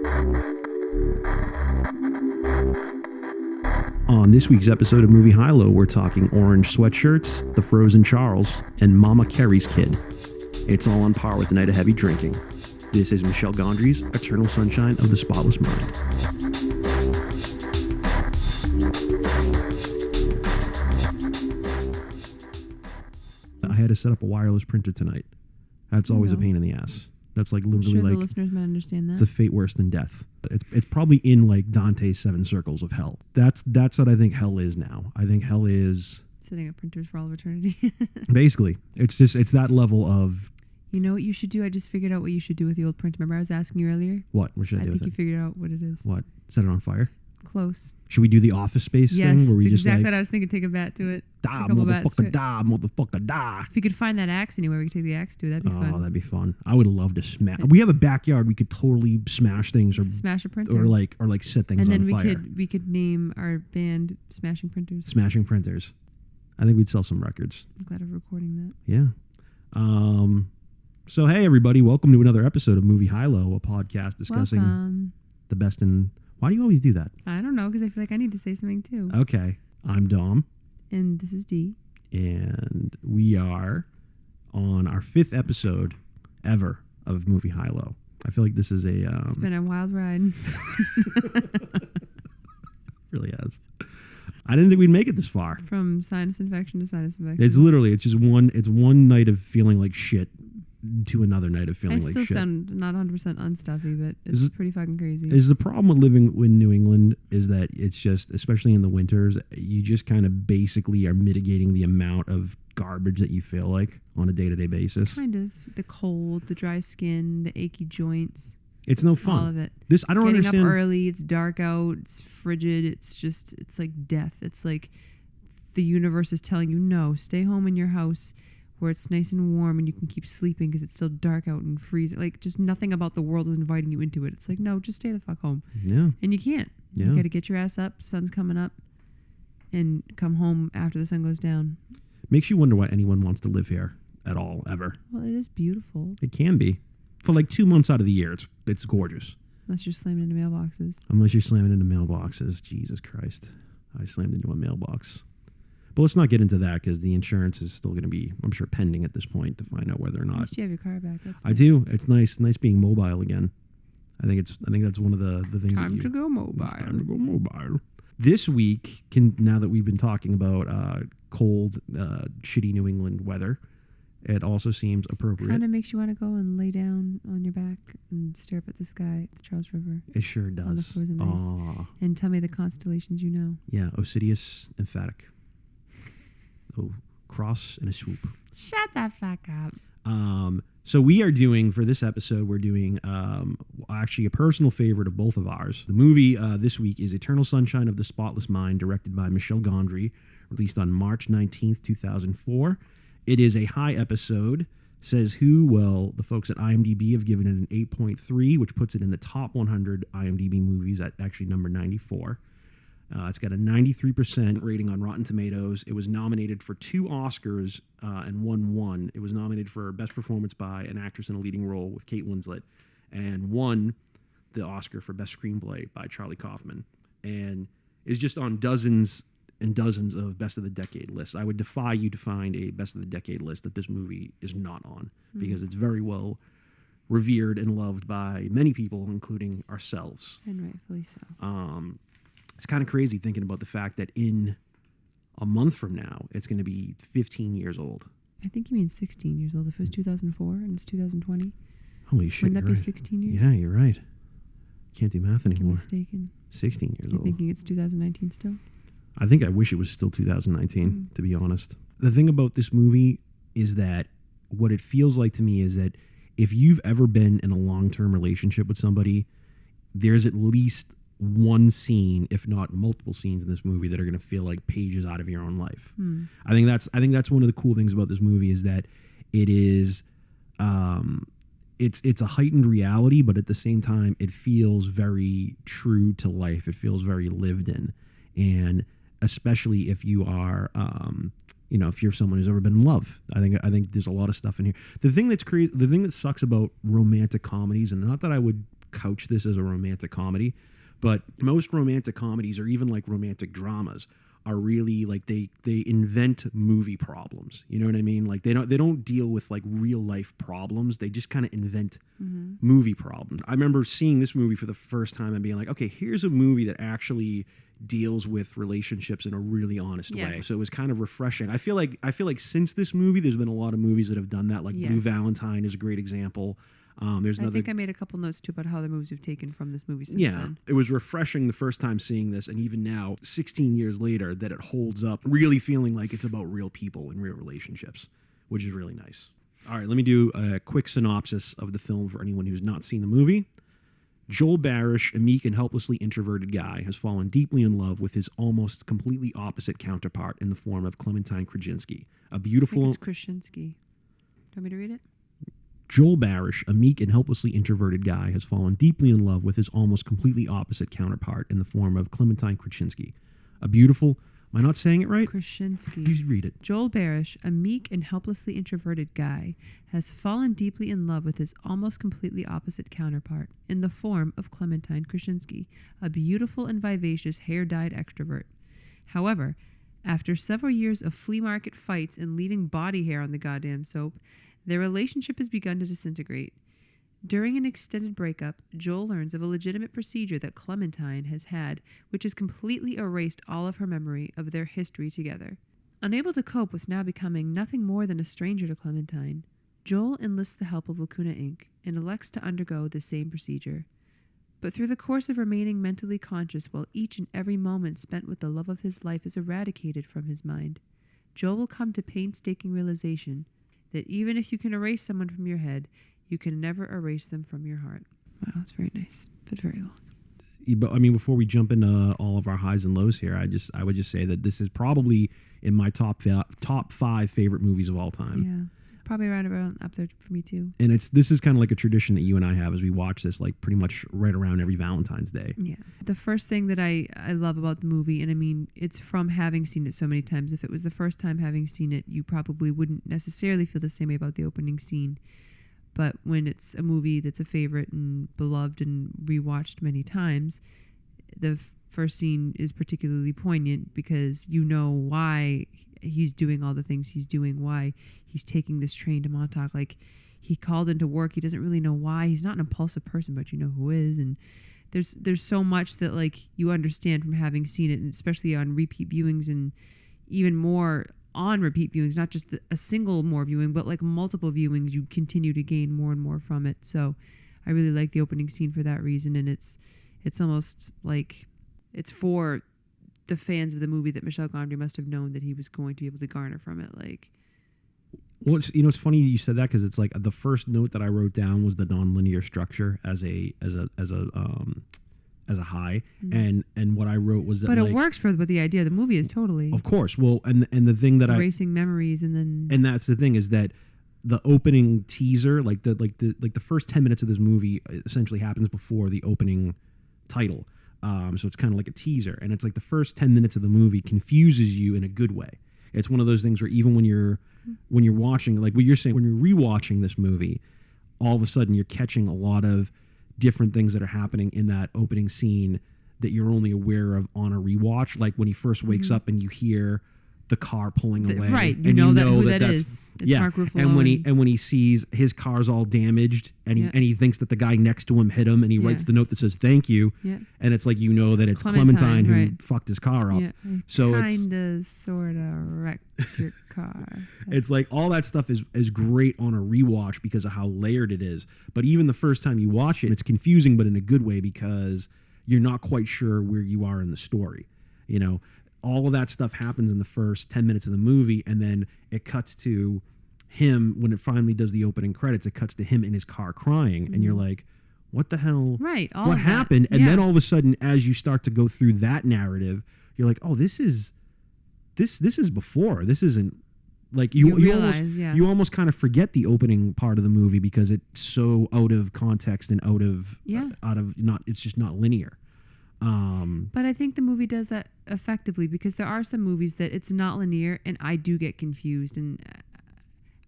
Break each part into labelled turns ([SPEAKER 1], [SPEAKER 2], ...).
[SPEAKER 1] On this week's episode of Movie High-Low, we're talking orange sweatshirts, the Frozen Charles, and Mama Carey's Kid. It's all on par with a night of heavy drinking. This is Michel Gondry's Eternal Sunshine of the Spotless Mind. I had to set up a wireless printer tonight. That's always a pain in the ass. That's like literally
[SPEAKER 2] I'm sure the listeners might understand that.
[SPEAKER 1] It's a fate worse than death. It's probably in like Dante's 7 circles of hell. That's what I think hell is now. I think hell is
[SPEAKER 2] setting up printers for all of eternity.
[SPEAKER 1] Basically, it's that level of.
[SPEAKER 2] You know what you should do? I just figured out what you should do with the old printer. Remember I was asking you earlier?
[SPEAKER 1] What should I do with it?
[SPEAKER 2] I think you figured out what it is.
[SPEAKER 1] What? Set it on fire?
[SPEAKER 2] Close.
[SPEAKER 1] Should we do the Office Space thing?
[SPEAKER 2] Yes,
[SPEAKER 1] where we
[SPEAKER 2] exactly
[SPEAKER 1] just
[SPEAKER 2] what I was thinking. Take a bat to it.
[SPEAKER 1] Da, motherfucker, da, motherfucker, da.
[SPEAKER 2] If we could find that axe anywhere, we could take the axe to it. That'd be fun.
[SPEAKER 1] Oh, that'd be fun. I would love to smash. We have a backyard. We could totally smash things or
[SPEAKER 2] smash a printer,
[SPEAKER 1] or like set things on fire.
[SPEAKER 2] And then we could name our band Smashing Printers.
[SPEAKER 1] Smashing Printers. I think we'd sell some records.
[SPEAKER 2] I'm glad I'm recording that.
[SPEAKER 1] Yeah. So hey everybody, welcome to another episode of Movie High-Low, a podcast discussing the best in. Why do you always do that?
[SPEAKER 2] I don't know, because I feel like I need to say something too.
[SPEAKER 1] Okay. I'm Dom.
[SPEAKER 2] And this is Dee.
[SPEAKER 1] And we are on our 5th episode ever of Movie High-Low. I feel like this is a...
[SPEAKER 2] it's been a wild ride.
[SPEAKER 1] Really has. I didn't think we'd make it this far.
[SPEAKER 2] From sinus infection to sinus infection.
[SPEAKER 1] It's just one night of feeling like shit to another night of feeling like shit.
[SPEAKER 2] I still sound not 100% unstuffy, but it's pretty fucking crazy.
[SPEAKER 1] Is the problem with living in New England is that it's just, especially in the winters, you just kind of basically are mitigating the amount of garbage that you feel like on a day-to-day basis.
[SPEAKER 2] Kind of. The cold, the dry skin, the achy joints.
[SPEAKER 1] It's no fun.
[SPEAKER 2] All of it.
[SPEAKER 1] I don't understand.
[SPEAKER 2] Getting up early, it's dark out, it's frigid, it's like death. It's like the universe is telling you, no, stay home in your house where it's nice and warm and you can keep sleeping because it's still dark out and freezing. Like, just nothing about the world is inviting you into it. It's like, no, just stay the fuck home.
[SPEAKER 1] Yeah.
[SPEAKER 2] And you can't. Yeah. You got to get your ass up, sun's coming up, and come home after the sun goes down.
[SPEAKER 1] Makes you wonder why anyone wants to live here at all, ever.
[SPEAKER 2] Well, it is beautiful.
[SPEAKER 1] It can be. For like 2 months out of the year, it's gorgeous.
[SPEAKER 2] Unless you're slamming into mailboxes.
[SPEAKER 1] Unless you're slamming into mailboxes. Jesus Christ. I slammed into a mailbox. But let's not get into that because the insurance is still going to be, I'm sure, pending at this point to find out whether or not.
[SPEAKER 2] At least you have your car back. That's nice.
[SPEAKER 1] I do. It's nice being mobile again. I think that's one of the things.
[SPEAKER 2] Time to go mobile.
[SPEAKER 1] It's time to go mobile. This week, now that we've been talking about cold, shitty New England weather, it also seems appropriate.
[SPEAKER 2] Kind of makes you want to go and lay down on your back and stare up at the sky at the Charles River.
[SPEAKER 1] It sure does.
[SPEAKER 2] On the frozen ice. And tell me the constellations you know.
[SPEAKER 1] Yeah, Osidius Emphatic. Oh, cross and a swoop.
[SPEAKER 2] Shut the fuck up.
[SPEAKER 1] So we are doing, for this episode, we're doing actually a personal favorite of both of ours. The movie this week is Eternal Sunshine of the Spotless Mind, directed by Michel Gondry, released on March 19th, 2004. It is a high episode. Says who? Well, the folks at IMDb have given it an 8.3, which puts it in the top 100 IMDb movies at actually number 94. It's got a 93% rating on Rotten Tomatoes. It was nominated for 2 Oscars and won 1. It was nominated for Best Performance by an Actress in a Leading Role with Kate Winslet and won the Oscar for Best Screenplay by Charlie Kaufman and is just on dozens and dozens of Best of the Decade lists. I would defy you to find a Best of the Decade list that this movie is not on because it's very well revered and loved by many people, including ourselves.
[SPEAKER 2] And rightfully so.
[SPEAKER 1] It's kind of crazy thinking about the fact that in a month from now, it's going to be 15 years old.
[SPEAKER 2] I think you mean 16 years old. If it was 2004 and it's 2020.
[SPEAKER 1] Holy shit,
[SPEAKER 2] wouldn't that be
[SPEAKER 1] right.
[SPEAKER 2] 16 years?
[SPEAKER 1] Yeah, you're right. Can't do math anymore.
[SPEAKER 2] You're mistaken.
[SPEAKER 1] 16 years
[SPEAKER 2] You're
[SPEAKER 1] old.
[SPEAKER 2] thinking it's 2019 still?
[SPEAKER 1] I think I wish it was still 2019, to be honest. The thing about this movie is that what it feels like to me is that if you've ever been in a long-term relationship with somebody, there's at least one scene, if not multiple scenes in this movie that are going to feel like pages out of your own life. I think that's one of the cool things about this movie is that it is it's a heightened reality, but at the same time it feels very true to life. It feels very lived in. And especially if you are if you're someone who's ever been in love, I think there's a lot of stuff in here. The thing that's crazy, the thing that sucks about romantic comedies, and not that I would couch this as a romantic comedy, but most romantic comedies or even like romantic dramas are really like they invent movie problems. You know what I mean? Like they don't deal with like real life problems. They just kind of invent movie problems. I remember seeing this movie for the first time and being like, okay, here's a movie that actually deals with relationships in a really honest way. So it was kind of refreshing. I feel like since this movie, there's been a lot of movies that have done that. Like Blue Valentine is a great example. There's another. I
[SPEAKER 2] think I made a couple notes too about how the movies have taken from this movie since then.
[SPEAKER 1] It was refreshing the first time seeing this, and even now, 16 years later, that it holds up, really feeling like it's about real people and real relationships, which is really nice. All right, let me do a quick synopsis of the film for anyone who's not seen the movie. Joel Barish, a meek and helplessly introverted guy, has fallen deeply in love with his almost completely opposite counterpart in the form of Clementine Krasinski, a beautiful...
[SPEAKER 2] I think it's Krasinski. Do you want me to read it?
[SPEAKER 1] Joel Barish, a meek and helplessly introverted guy, has fallen deeply in love with his almost completely opposite counterpart in the form of Clementine Krasinski, a beautiful... Am I not saying it right?
[SPEAKER 2] Krasinski.
[SPEAKER 1] You read it.
[SPEAKER 2] Joel Barish, a meek and helplessly introverted guy, has fallen deeply in love with his almost completely opposite counterpart in the form of Clementine Krasinski, a beautiful and vivacious hair-dyed extrovert. However, after several years of flea market fights and leaving body hair on the goddamn soap, their relationship has begun to disintegrate. During an extended breakup, Joel learns of a legitimate procedure that Clementine has had, which has completely erased all of her memory of their history together. Unable to cope with now becoming nothing more than a stranger to Clementine, Joel enlists the help of Lacuna Inc. and elects to undergo the same procedure. But through the course of remaining mentally conscious while each and every moment spent with the love of his life is eradicated from his mind, Joel will come to painstaking realization that even if you can erase someone from your head, you can never erase them from your heart. Wow, that's very nice, but very long.
[SPEAKER 1] But I mean, before we jump into all of our highs and lows here, I would just say that this is probably in my top 5 favorite movies of all time.
[SPEAKER 2] Yeah, probably right around up there for me too.
[SPEAKER 1] And this is kind of like a tradition that you and I have as we watch this, like pretty much right around every Valentine's Day.
[SPEAKER 2] Yeah. The first thing that I love about the movie, and I mean, it's from having seen it so many times. If it was the first time having seen it, you probably wouldn't necessarily feel the same way about the opening scene. But when it's a movie that's a favorite and beloved and rewatched many times, the first scene is particularly poignant because you know why he's doing all the things he's doing, why he's taking this train to Montauk. Like, he called into work. He doesn't really know why. He's not an impulsive person, but you know who is. And there's so much that, like, you understand from having seen it, and especially on repeat viewings and even more on repeat viewings, not just a single more viewing, but like multiple viewings, you continue to gain more and more from it. So I really like the opening scene for that reason. And it's almost like it's for the fans of the movie that Michel Gondry must have known that he was going to be able to garner from it. Like,
[SPEAKER 1] well, it's funny you said that because it's like the first note that I wrote down was the nonlinear structure as a high, and what I wrote was that,
[SPEAKER 2] but it works for the idea. The movie is totally,
[SPEAKER 1] of course. Well, and the thing that
[SPEAKER 2] erasing memories, and
[SPEAKER 1] that's the thing is that the opening teaser, like the first 10 minutes of this movie, essentially happens before the opening title. So it's kind of like a teaser, and it's like the first 10 minutes of the movie confuses you in a good way. It's one of those things where even when you're watching, like what you're saying, when you're rewatching this movie, all of a sudden you're catching a lot of different things that are happening in that opening scene that you're only aware of on a rewatch. Like when he first wakes up and you hear the car pulling away,
[SPEAKER 2] right?
[SPEAKER 1] You know who
[SPEAKER 2] that is. It's Mark Ruffalo.
[SPEAKER 1] And when he sees his car's all damaged, and he thinks that the guy next to him hit him, and he writes the note that says "thank you," and it's like that it's Clementine who fucked his car up.
[SPEAKER 2] Yeah.
[SPEAKER 1] So
[SPEAKER 2] kinda, sorta wrecked your car.
[SPEAKER 1] It's like all that stuff is great on a rewatch because of how layered it is. But even the first time you watch it, it's confusing, but in a good way because you're not quite sure where you are in the story. You know, all of that stuff happens in the first 10 minutes of the movie, and then it cuts to him when it finally does the opening credits. It cuts to him in his car crying, and you're like, what the hell?
[SPEAKER 2] Right.
[SPEAKER 1] What happened? And then all of a sudden, as you start to go through that narrative, you're like, oh, this is before. This isn't like you realize, you almost kind of forget the opening part of the movie because it's so out of context and out of not, it's just not linear.
[SPEAKER 2] But I think the movie does that effectively because there are some movies that it's not linear and I do get confused, and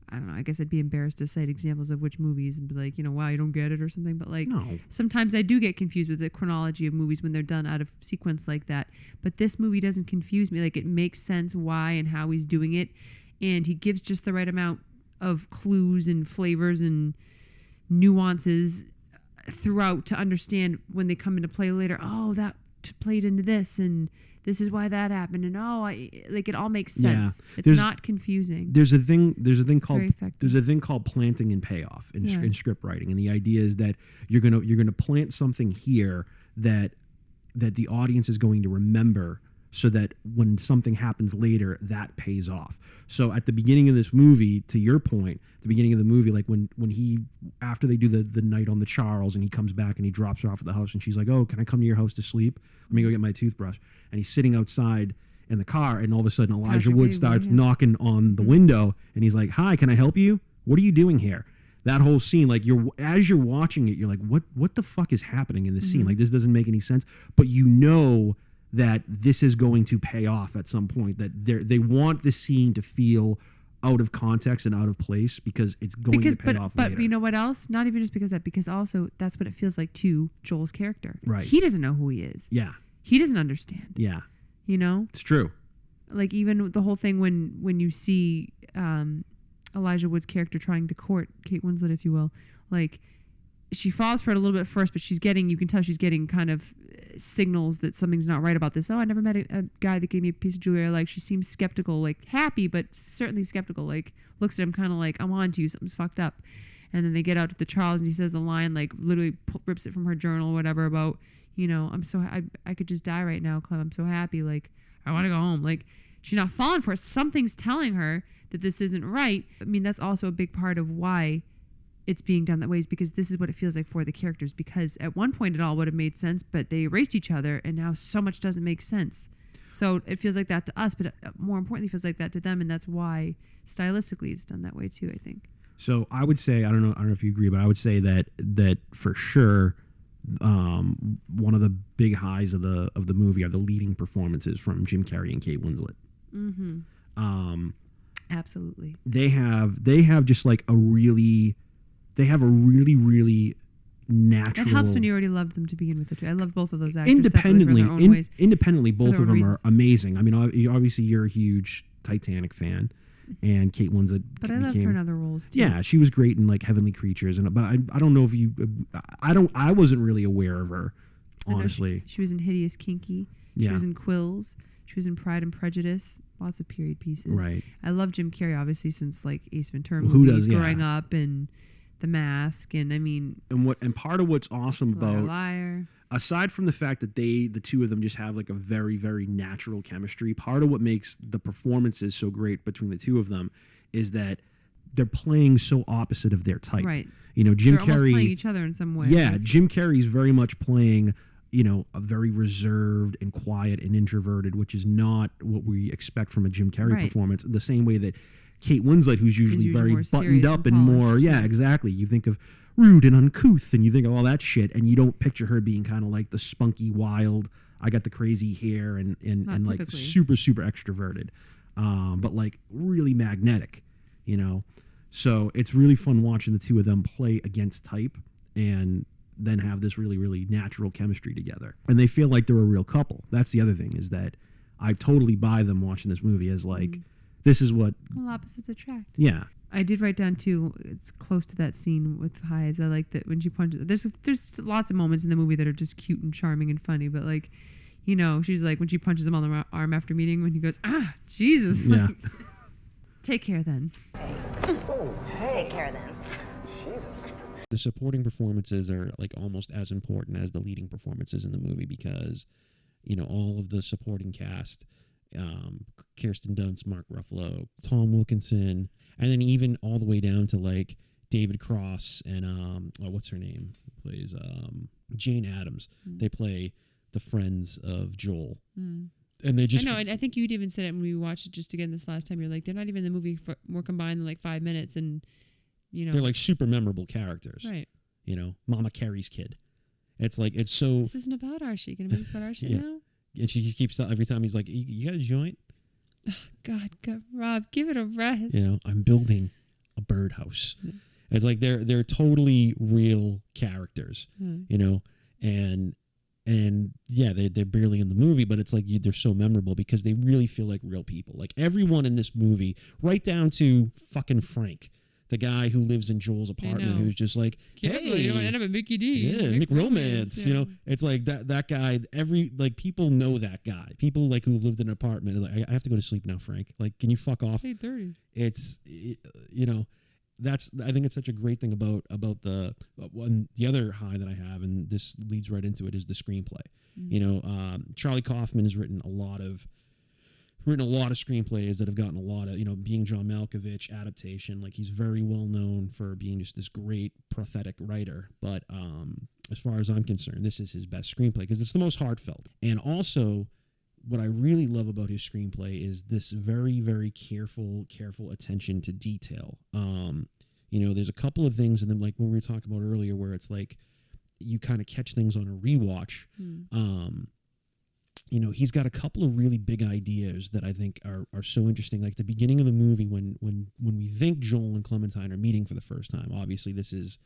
[SPEAKER 2] I don't know, I guess I'd be embarrassed to cite examples of which movies and be like, wow, you don't get it or something. But like,
[SPEAKER 1] No.
[SPEAKER 2] sometimes I do get confused with the chronology of movies when they're done out of sequence like that. But this movie doesn't confuse me. Like, it makes sense why and how he's doing it. And he gives just the right amount of clues and flavors and nuances throughout to understand when they come into play later. Oh, that played into this, and this is why that happened, and it all makes sense.
[SPEAKER 1] Yeah.
[SPEAKER 2] It's not confusing.
[SPEAKER 1] There's a thing
[SPEAKER 2] very effective.
[SPEAKER 1] called planting and payoff in,
[SPEAKER 2] Yeah.
[SPEAKER 1] in script writing, and the idea is that you're gonna plant something here that the audience is going to remember, so that when something happens later, that pays off. So at the beginning of this movie, to your point, at the beginning of the movie, like when he, after they do the night on the Charles, and he comes back and he drops her off at the house, and she's like, "Oh, can I come to your house to sleep? Let me go get my toothbrush." And he's sitting outside in the car, and all of a sudden Elijah
[SPEAKER 2] Patrick
[SPEAKER 1] Wood
[SPEAKER 2] Bateman,
[SPEAKER 1] starts
[SPEAKER 2] yeah.
[SPEAKER 1] knocking on the window, and he's like, "Hi, can I help you? What are you doing here?" That whole scene, like as you're watching it, you're like, what the fuck is happening in this scene? Like, this doesn't make any sense. But you know that this is going to pay off at some point, that they want the scene to feel out of context and out of place, because it's going to pay off later.
[SPEAKER 2] But you know what else? Not even just because of that, because also that's what it feels like to Joel's character.
[SPEAKER 1] Right.
[SPEAKER 2] He doesn't know who he is.
[SPEAKER 1] Yeah.
[SPEAKER 2] He doesn't understand.
[SPEAKER 1] Yeah.
[SPEAKER 2] It's
[SPEAKER 1] true.
[SPEAKER 2] Like, even the whole thing when you see Elijah Wood's character trying to court Kate Winslet, if you will, like, she falls for it a little bit first, but you can tell she's getting kind of signals that something's not right about this. Oh, I never met a guy that gave me a piece of jewelry. Like, she seems skeptical, like happy, but certainly skeptical. Like, looks at him kind of like, I'm on to you, something's fucked up. And then they get out to the Charles, and he says the line, like, literally rips it from her journal or whatever about, I could just die right now, Clem. I'm so happy. Like, I want to go home. Like, she's not falling for it. Something's telling her that this isn't right. I mean, that's also a big part of why it's being done that way, is because this is what it feels like for the characters. Because at one point it all would have made sense, but they erased each other, and now so much doesn't make sense. So it feels like that to us, but more importantly, it feels like that to them, and that's why stylistically it's done that way too, I think.
[SPEAKER 1] So I would say, I don't know if you agree, but I would say that for sure, one of the big highs of the movie are the leading performances from Jim Carrey and Kate Winslet.
[SPEAKER 2] Mm-hmm. Absolutely.
[SPEAKER 1] They have just like a really natural.
[SPEAKER 2] It helps when you already loved them to begin with. I love both of those actors
[SPEAKER 1] independently.
[SPEAKER 2] For their own ways,
[SPEAKER 1] Independently, both of them
[SPEAKER 2] reasons.
[SPEAKER 1] are amazing. I mean, obviously you're a huge Titanic fan, and Kate Winslet.
[SPEAKER 2] But I loved her in other roles too.
[SPEAKER 1] Yeah, she was great in like Heavenly Creatures, but I don't know if you. I wasn't really aware of her, honestly.
[SPEAKER 2] She was in Hideous Kinky. She was in Quills. She was in Pride and Prejudice. Lots of period pieces.
[SPEAKER 1] Right.
[SPEAKER 2] I love Jim Carrey, obviously, since like Ace Ventura
[SPEAKER 1] Who
[SPEAKER 2] movies,
[SPEAKER 1] does, yeah.
[SPEAKER 2] growing up, and The Mask, and I mean,
[SPEAKER 1] and part of what's awesome about,
[SPEAKER 2] Liar.
[SPEAKER 1] aside from the fact that the two of them just have like a very, very natural chemistry, part of what makes the performances so great between the two of them is that they're playing so opposite of their type.
[SPEAKER 2] Right.
[SPEAKER 1] Jim
[SPEAKER 2] They're
[SPEAKER 1] Carrey.
[SPEAKER 2] almost playing each other in some way.
[SPEAKER 1] Yeah, Jim Carrey's very much playing, a very reserved and quiet and introverted, which is not what we expect from a Jim Carrey performance. The same way that Kate Winslet, who's usually very buttoned up and more, exactly. You think of rude and uncouth, and you think of all that shit, and you don't picture her being kind of like the spunky, wild, I got the crazy hair and like
[SPEAKER 2] typically.
[SPEAKER 1] super, super extroverted, but like really magnetic, So it's really fun watching the two of them play against type and then have this really, really natural chemistry together. And they feel like they're a real couple. That's the other thing, is that I totally buy them watching this movie as like, this is what...
[SPEAKER 2] Well, opposites attract.
[SPEAKER 1] Yeah.
[SPEAKER 2] I did write down too, it's close to that scene with Hives. I like that when she punches... There's lots of moments in the movie that are just cute and charming and funny, but like, she's like, when she punches him on the arm after meeting, when he goes, Jesus.
[SPEAKER 1] Yeah.
[SPEAKER 2] Like, take care then.
[SPEAKER 3] Take care then.
[SPEAKER 4] Jesus.
[SPEAKER 1] The supporting performances are like almost as important as the leading performances in the movie, because all of the supporting cast, Kirsten Dunst, Mark Ruffalo, Tom Wilkinson, and then even all the way down to like David Cross and what's her name, who plays Jane Addams. They play the friends of Joel. And they just...
[SPEAKER 2] I know, and I think you'd even said it when we watched it just again this last time. You're like, they're not even in the movie for more combined than like 5 minutes, and
[SPEAKER 1] they're like super memorable characters.
[SPEAKER 2] Right.
[SPEAKER 1] Mama Carey's kid. It's like, it's so...
[SPEAKER 2] This isn't about Archie. Gonna make this about Archie now?
[SPEAKER 1] And she keeps, every time he's like, you got a joint?
[SPEAKER 2] God, Rob, give it a rest.
[SPEAKER 1] I'm building a birdhouse. It's like they're totally real characters, you know, and yeah, they're barely in the movie, but it's like they're so memorable because they really feel like real people. Like everyone in this movie, right down to fucking Frank, the guy who lives in Joel's apartment, who's just like,
[SPEAKER 2] Careful,
[SPEAKER 1] hey,
[SPEAKER 2] you don't end up at Mickey D.
[SPEAKER 1] yeah, McRomance,
[SPEAKER 2] yeah.
[SPEAKER 1] you know, it's like that guy. Like people know that guy. People like who lived in an apartment. Like I have to go to sleep now, Frank. Like, can you fuck off?
[SPEAKER 2] It's 8:30.
[SPEAKER 1] You know. I think it's such a great thing about the other high that I have, and this leads right into it, is the screenplay. You know, Charlie Kaufman has written a lot of screenplays that have gotten a lot of, you know, being John Malkovich adaptation. Like he's very well known for being just this great prophetic writer. But as far as I'm concerned, this is his best screenplay because it's the most heartfelt. And also, what I really love about his screenplay is this very, very careful attention to detail. You know, there's a couple of things, and then like when we were talking about earlier, where it's like you kind of catch things on a rewatch. You know, he's got a couple of really big ideas that I think are so interesting. Like the beginning of the movie, when we think Joel and Clementine are meeting for the first time. Obviously, this is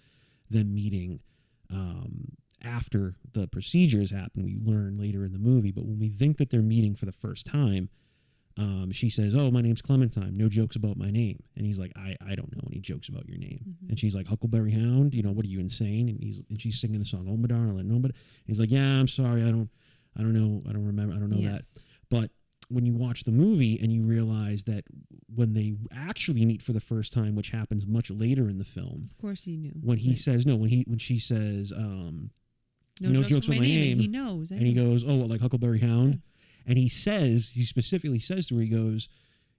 [SPEAKER 1] them meeting after the procedures happen. We learn later in the movie, but when we think that they're meeting for the first time, she says, "Oh, my name's Clementine. No jokes about my name." And he's like, "I don't know any jokes about your name." And she's like, "Huckleberry Hound. You know, what are you, insane?" And she's singing the song, "Oh, my darling, no." But he's like, "Yeah, I'm sorry. I don't know. I don't remember. I don't know that." But when you watch the movie and you realize that when they actually meet for the first time, which happens much later in the film,
[SPEAKER 2] Of course he knew.
[SPEAKER 1] when he says no, when she says, no jokes with my name,
[SPEAKER 2] and he knows.
[SPEAKER 1] and he goes, "Oh, what, like Huckleberry Hound?"
[SPEAKER 2] Yeah.
[SPEAKER 1] And he specifically says to her, he goes,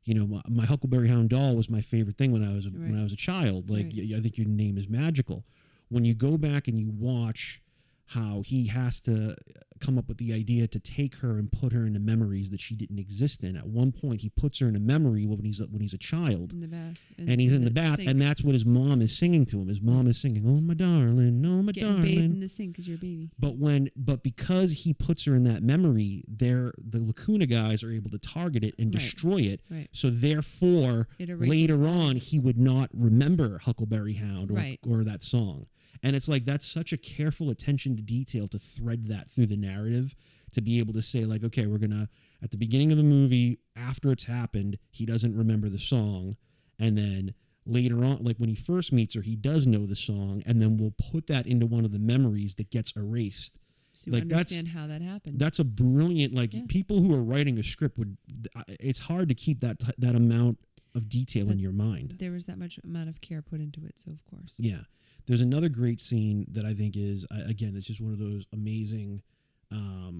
[SPEAKER 1] "You know, my Huckleberry Hound doll was my favorite thing when I was a child. Like, I think your name is magical." When you go back and you watch how he has to come up with the idea to take her and put her into memories that she didn't exist in. At one point, he puts her in a memory when he's a child,
[SPEAKER 2] in the bath,
[SPEAKER 1] and he's in the bath,
[SPEAKER 2] sink.
[SPEAKER 1] and that's what his mom is singing to him. His mom is singing, "Oh, my darling, oh, my
[SPEAKER 2] Getting
[SPEAKER 1] darling."
[SPEAKER 2] bathed in the sink because you're a baby.
[SPEAKER 1] But because he puts her in that memory, the Lacuna guys are able to target it and destroy it.
[SPEAKER 2] Right.
[SPEAKER 1] So therefore,
[SPEAKER 2] It erases
[SPEAKER 1] later
[SPEAKER 2] that.
[SPEAKER 1] on, he would not remember Huckleberry Hound
[SPEAKER 2] Right.
[SPEAKER 1] or that song. And it's like, that's such a careful attention to detail to thread that through the narrative, to be able to say, like, okay, we're going to, at the beginning of the movie, after it's happened, he doesn't remember the song. And then later on, like when he first meets her, he does know the song. And then we'll put that into one of the memories that gets erased.
[SPEAKER 2] So you
[SPEAKER 1] Like,
[SPEAKER 2] understand how that happened.
[SPEAKER 1] That's a brilliant, like,
[SPEAKER 2] Yeah.
[SPEAKER 1] people who are writing a script it's hard to keep that amount of detail in your mind.
[SPEAKER 2] There was that much amount of care put into it, so of course.
[SPEAKER 1] Yeah. There's another great scene that I think is, again, it's just one of those amazing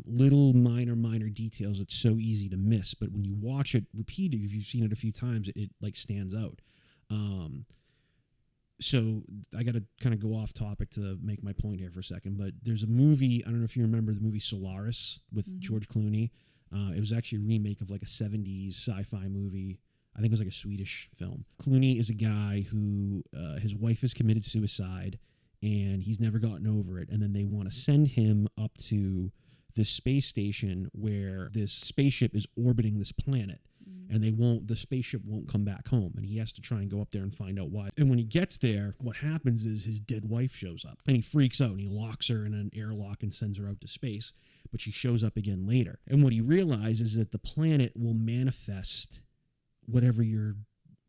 [SPEAKER 1] little minor details that's so easy to miss. But when you watch it repeated, if you've seen it a few times, it like stands out. So I got to kind of go off topic to make my point here for a second. But there's a movie, I don't know if you remember the movie Solaris with George Clooney. It was actually a remake of like a 70s sci-fi movie. I think it was like a Swedish film. Clooney is a guy who his wife has committed suicide and he's never gotten over it. And then they want to send him up to this space station where this spaceship is orbiting this planet. And the spaceship won't come back home. And he has to try and go up there and find out why. And when he gets there, what happens is his dead wife shows up. And he freaks out and he locks her in an airlock and sends her out to space. But she shows up again later. And what he realizes is that the planet will manifest whatever your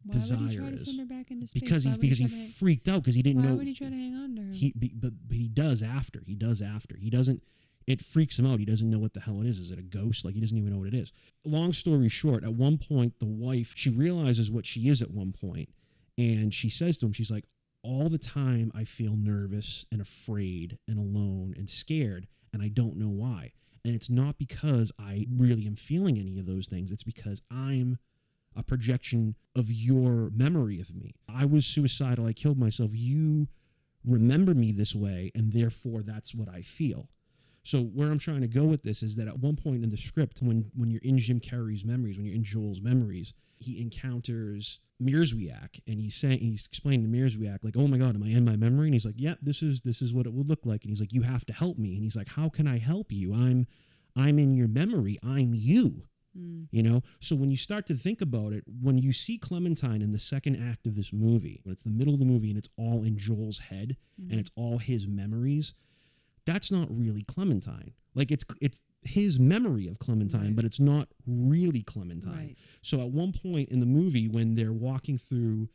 [SPEAKER 1] desire
[SPEAKER 2] Why would he try to
[SPEAKER 1] is.
[SPEAKER 2] send her back into space?
[SPEAKER 1] Because he freaked out because he didn't know.
[SPEAKER 2] Why would he try to hang on to her?
[SPEAKER 1] But he does after. He doesn't. It freaks him out. He doesn't know what the hell it is. Is it a ghost? Like, he doesn't even know what it is. Long story short, at one point, the wife, she realizes what she is at one point, and she says to him, she's like, "All the time I feel nervous and afraid and alone and scared, and I don't know why. And it's not because I really am feeling any of those things. It's because I'm a projection of your memory of me. I was suicidal. I killed myself. You remember me this way, and therefore that's what I feel." So where I'm trying to go with this is that at one point in the script, when you're in Jim Carrey's memories, when you're in Joel's memories, he encounters Mierzwiak, and he's explaining to Mierzwiak, like, "Oh my God, am I in my memory?" And he's like, "Yeah, this is what it would look like." And he's like, "You have to help me." And he's like, "How can I help you? I'm in your memory. I'm you." You know, so when you start to think about it, when you see Clementine in the second act of this movie, when it's the middle of the movie and it's all in Joel's head and it's all his memories, that's not really Clementine. Like it's his memory of Clementine, but it's not really Clementine.
[SPEAKER 2] Right.
[SPEAKER 1] So at one point in the movie, when they're walking through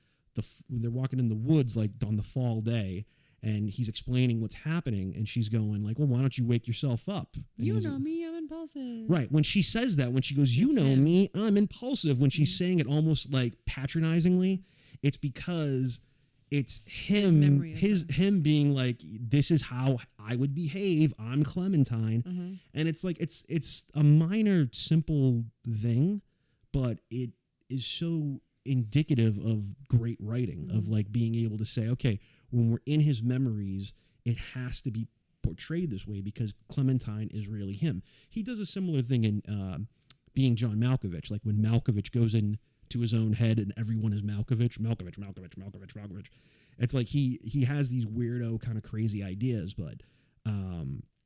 [SPEAKER 1] when they're walking in the woods, like on the fall day, and he's explaining what's happening, and she's going like, "Well, why don't you wake yourself up?" And
[SPEAKER 2] You know me, I'm impulsive.
[SPEAKER 1] right. When she says that, when she goes, "You
[SPEAKER 2] It's
[SPEAKER 1] know
[SPEAKER 2] him.
[SPEAKER 1] me, I'm impulsive," when she's saying it almost like patronizingly, it's because it's him,
[SPEAKER 2] memory of
[SPEAKER 1] him being like, "This is how I would behave. I'm Clementine," and it's like it's a minor, simple thing, but it is so indicative of great writing, of like being able to say, okay, when we're in his memories, it has to be portrayed this way because Clementine is really him. He does a similar thing in Being John Malkovich, like when Malkovich goes in to his own head and everyone is Malkovich. It's like he has these weirdo kind of crazy ideas, but I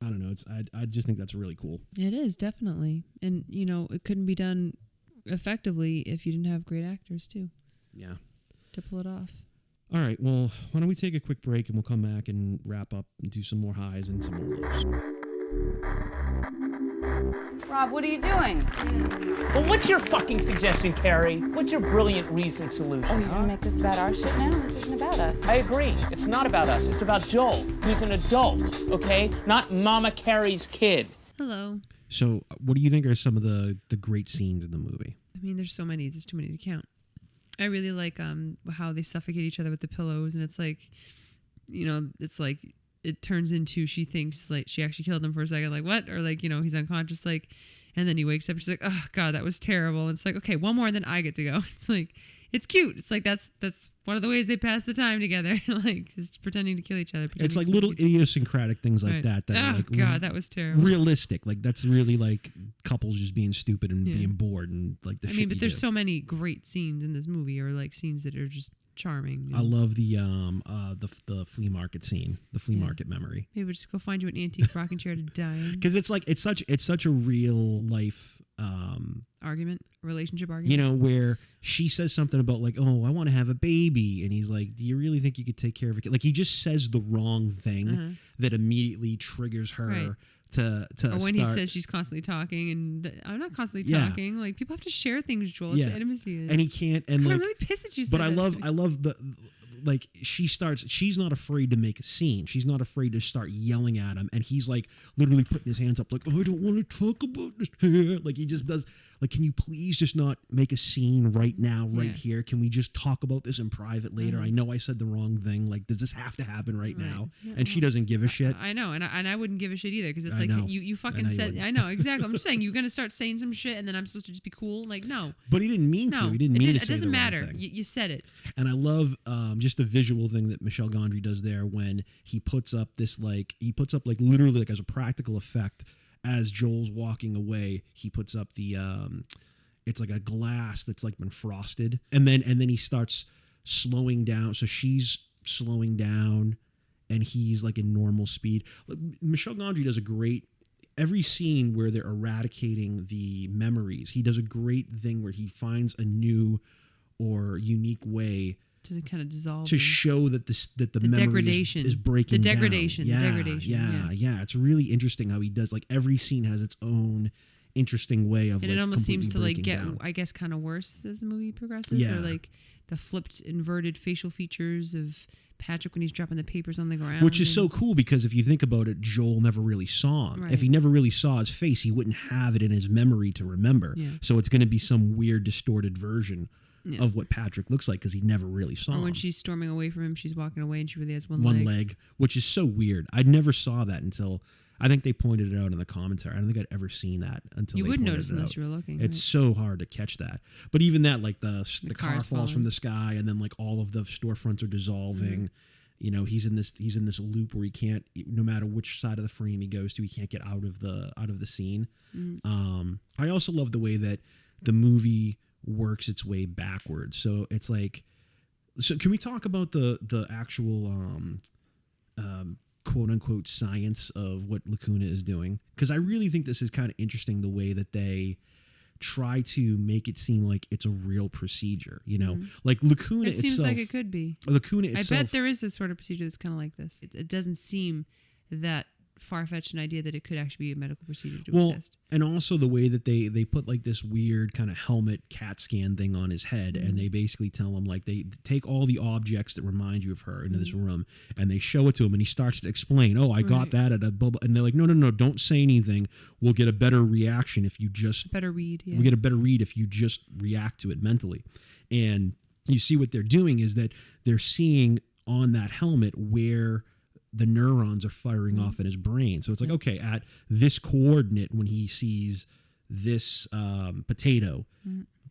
[SPEAKER 1] don't know. I just think that's really cool.
[SPEAKER 2] It is, definitely. And, you know, it couldn't be done effectively if you didn't have great actors, too,
[SPEAKER 1] Yeah.
[SPEAKER 2] to pull it off.
[SPEAKER 1] All right. Well, why don't we take a quick break and we'll come back and wrap up and do some more highs and some more lows.
[SPEAKER 4] Rob, what are you doing?
[SPEAKER 5] Well, what's your fucking suggestion, Carrie? What's your brilliant reason solution?
[SPEAKER 4] Oh, you're gonna make this about our shit now? This isn't about us.
[SPEAKER 5] I agree. It's not about us. It's about Joel, who's an adult, okay? Not Mama Carrie's kid.
[SPEAKER 2] Hello.
[SPEAKER 1] So, what do you think are some of the great scenes in the movie?
[SPEAKER 2] I mean, there's so many. There's too many to count. I really like how they suffocate each other with the pillows, and it's like, you know, it's like it turns into she thinks like she actually killed him for a second, like what? Or like, you know, he's unconscious, like, and then he wakes up. She's like, oh God, that was terrible. And it's like, okay, one more, and then I get to go. It's like, it's cute. It's like that's one of the ways they pass the time together, like just pretending to kill each other.
[SPEAKER 1] It's like
[SPEAKER 2] pretending
[SPEAKER 1] little
[SPEAKER 2] somebody's-
[SPEAKER 1] idiosyncratic things like
[SPEAKER 2] Right.
[SPEAKER 1] that are
[SPEAKER 2] Oh
[SPEAKER 1] like
[SPEAKER 2] God, that was terrible.
[SPEAKER 1] realistic. Like that's really like couples just being stupid and
[SPEAKER 2] Yeah.
[SPEAKER 1] being bored and like the
[SPEAKER 2] I
[SPEAKER 1] shit
[SPEAKER 2] mean, but
[SPEAKER 1] you
[SPEAKER 2] there's
[SPEAKER 1] do.
[SPEAKER 2] so many great scenes in this movie, or like scenes that are just charming.
[SPEAKER 1] I love the flea market scene, the flea market memory.
[SPEAKER 2] Maybe we'll just go find you an antique rocking chair to die in.
[SPEAKER 1] Because it's like it's such a real life
[SPEAKER 2] Relationship argument.
[SPEAKER 1] you know, where she says something about like, oh, I want to have a baby, and he's like, do you really think you could take care of a kid? Like he just says the wrong thing that immediately triggers her
[SPEAKER 2] Right.
[SPEAKER 1] to
[SPEAKER 2] Or when he
[SPEAKER 1] start-
[SPEAKER 2] says she's constantly talking, and I'm not constantly
[SPEAKER 1] Yeah.
[SPEAKER 2] talking. Like people have to share things, Joel. It's
[SPEAKER 1] Yeah.
[SPEAKER 2] what intimacy is.
[SPEAKER 1] and he can't, and
[SPEAKER 2] God,
[SPEAKER 1] like
[SPEAKER 2] I'm really pissed that you said
[SPEAKER 1] but I
[SPEAKER 2] this.
[SPEAKER 1] love the like she's not afraid to make a scene. She's not afraid to start yelling at him, and he's like literally putting his hands up like, oh, I don't want to talk about this. Like he just does like, can you please just not make a scene right now, right
[SPEAKER 2] Yeah.
[SPEAKER 1] here? Can we just talk about this in private later? I know I said the wrong thing. Like, does this have to happen right now?
[SPEAKER 2] Yeah,
[SPEAKER 1] And she doesn't give a shit.
[SPEAKER 2] I know, and I wouldn't give a shit either, because it's
[SPEAKER 1] I
[SPEAKER 2] like
[SPEAKER 1] know.
[SPEAKER 2] you
[SPEAKER 1] I know
[SPEAKER 2] fucking
[SPEAKER 1] you
[SPEAKER 2] said.
[SPEAKER 1] wouldn't.
[SPEAKER 2] I know exactly. I'm just saying you're gonna start saying some shit, and then I'm supposed to just be cool. Like no,
[SPEAKER 1] But he didn't mean
[SPEAKER 2] no,
[SPEAKER 1] to. He didn't mean to
[SPEAKER 2] it
[SPEAKER 1] say
[SPEAKER 2] doesn't
[SPEAKER 1] the wrong
[SPEAKER 2] matter.
[SPEAKER 1] thing.
[SPEAKER 2] You said it.
[SPEAKER 1] And I love just the visual thing that Michel Gondry does there when he puts up literally like as a practical effect as Joel's walking away, he puts up the it's like a glass that's like been frosted, and then he starts slowing down. So she's slowing down, and he's like in normal speed. Michel Gondry does a great. Every scene where they're eradicating the memories, he does a great thing where he finds a new or unique way
[SPEAKER 2] To kind of dissolve.
[SPEAKER 1] to
[SPEAKER 2] them.
[SPEAKER 1] show that the memory
[SPEAKER 2] degradation.
[SPEAKER 1] is breaking
[SPEAKER 2] The
[SPEAKER 1] down.
[SPEAKER 2] degradation, the
[SPEAKER 1] Yeah,
[SPEAKER 2] degradation,
[SPEAKER 1] yeah. It's really interesting how he does. Like every scene has its own interesting way of.
[SPEAKER 2] And
[SPEAKER 1] like,
[SPEAKER 2] it almost seems to
[SPEAKER 1] completely
[SPEAKER 2] like
[SPEAKER 1] breaking
[SPEAKER 2] get,
[SPEAKER 1] down.
[SPEAKER 2] I guess, kind of worse as the movie progresses.
[SPEAKER 1] Yeah.
[SPEAKER 2] Or like the flipped, inverted facial features of Patrick when he's dropping the papers on the ground.
[SPEAKER 1] Which is so
[SPEAKER 2] and-
[SPEAKER 1] cool because if you think about it, Joel never really saw him.
[SPEAKER 2] Right.
[SPEAKER 1] If he never really saw his face, he wouldn't have it in his memory to remember.
[SPEAKER 2] Yeah.
[SPEAKER 1] So it's going to be some weird, distorted version
[SPEAKER 2] Yeah.
[SPEAKER 1] of what Patrick looks like because he never really saw
[SPEAKER 2] Or
[SPEAKER 1] him.
[SPEAKER 2] when she's storming away from him, she's walking away and she really has one
[SPEAKER 1] One
[SPEAKER 2] leg.
[SPEAKER 1] leg, which is so weird. I never saw that until I think they pointed it out in the commentary. I don't think I'd ever seen that until
[SPEAKER 2] You
[SPEAKER 1] they
[SPEAKER 2] would
[SPEAKER 1] pointed
[SPEAKER 2] notice
[SPEAKER 1] it
[SPEAKER 2] unless
[SPEAKER 1] out.
[SPEAKER 2] you were looking.
[SPEAKER 1] It's
[SPEAKER 2] right?
[SPEAKER 1] so hard to catch that. But even that, like the car
[SPEAKER 2] car's
[SPEAKER 1] falls from
[SPEAKER 2] falling.
[SPEAKER 1] the sky, and then like all of the storefronts are dissolving.
[SPEAKER 2] Mm-hmm.
[SPEAKER 1] You know, he's in this loop where he can't, no matter which side of the frame he goes to, he can't get out of the scene.
[SPEAKER 2] Mm-hmm.
[SPEAKER 1] I also love the way that the movie works its way backwards. So it's like, so can we talk about the actual quote unquote science of what Lacuna is doing? Because I really think this is kind of interesting the way that they try to make it seem like it's a real procedure, you know? Like Lacuna
[SPEAKER 2] It seems
[SPEAKER 1] itself.
[SPEAKER 2] like it could be.
[SPEAKER 1] Lacuna itself.
[SPEAKER 2] I bet there is this sort of procedure that's kind of like this. It doesn't seem that far-fetched an idea that it could actually be a medical procedure to exist.
[SPEAKER 1] And also the way that they put like this weird kind of helmet CAT scan thing on his head, and they basically tell him like they take all the objects that remind you of her into this room, and they show it to him, and he starts to explain, "Oh, I got that at a blah, blah," and they're like, "No, don't say anything. We'll get a better reaction if you just
[SPEAKER 2] Better read, yeah.
[SPEAKER 1] we get a better read if you just react to it mentally." And you see what they're doing is that they're seeing on that helmet where the neurons are firing off in his brain. So it's like, okay, at this coordinate, when he sees this potato,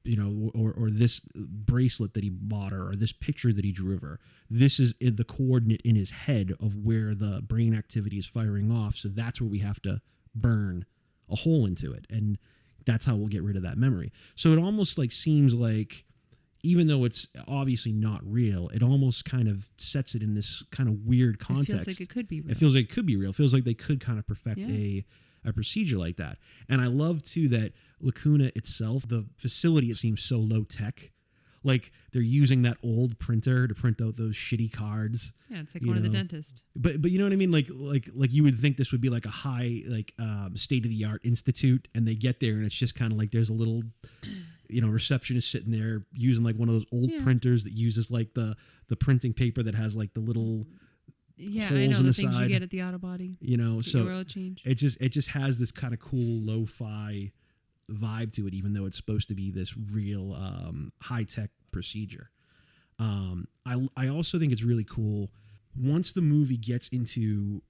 [SPEAKER 1] you know, or this bracelet that he bought her, or this picture that he drew of her, this is the coordinate in his head of where the brain activity is firing off. So that's where we have to burn a hole into it. And that's how we'll get rid of that memory. So it almost like seems like, even though it's obviously not real, it almost kind of sets it in this kind of weird context.
[SPEAKER 2] It feels like it could be real.
[SPEAKER 1] It feels like it could be real. It feels like they could kind of perfect a procedure like that. And I love, too, that Lacuna itself, the facility, it seems so low tech. Like they're using that old printer to print out those shitty cards.
[SPEAKER 2] Yeah, it's like going to the dentist.
[SPEAKER 1] But you know what I mean? Like you would think this would be like a high, like state of the art institute, and they get there and it's just kind of like there's a little, you know, receptionist sitting there using like one of those old printers that uses like the printing paper that has like the little
[SPEAKER 2] I
[SPEAKER 1] holes
[SPEAKER 2] know
[SPEAKER 1] in
[SPEAKER 2] the
[SPEAKER 1] the
[SPEAKER 2] things
[SPEAKER 1] side.
[SPEAKER 2] you get at the auto body.
[SPEAKER 1] You know,
[SPEAKER 2] Get
[SPEAKER 1] so
[SPEAKER 2] your oil change.
[SPEAKER 1] it just has this kind of cool lo-fi vibe to it, even though it's supposed to be this real high tech procedure. I also think it's really cool once the movie gets into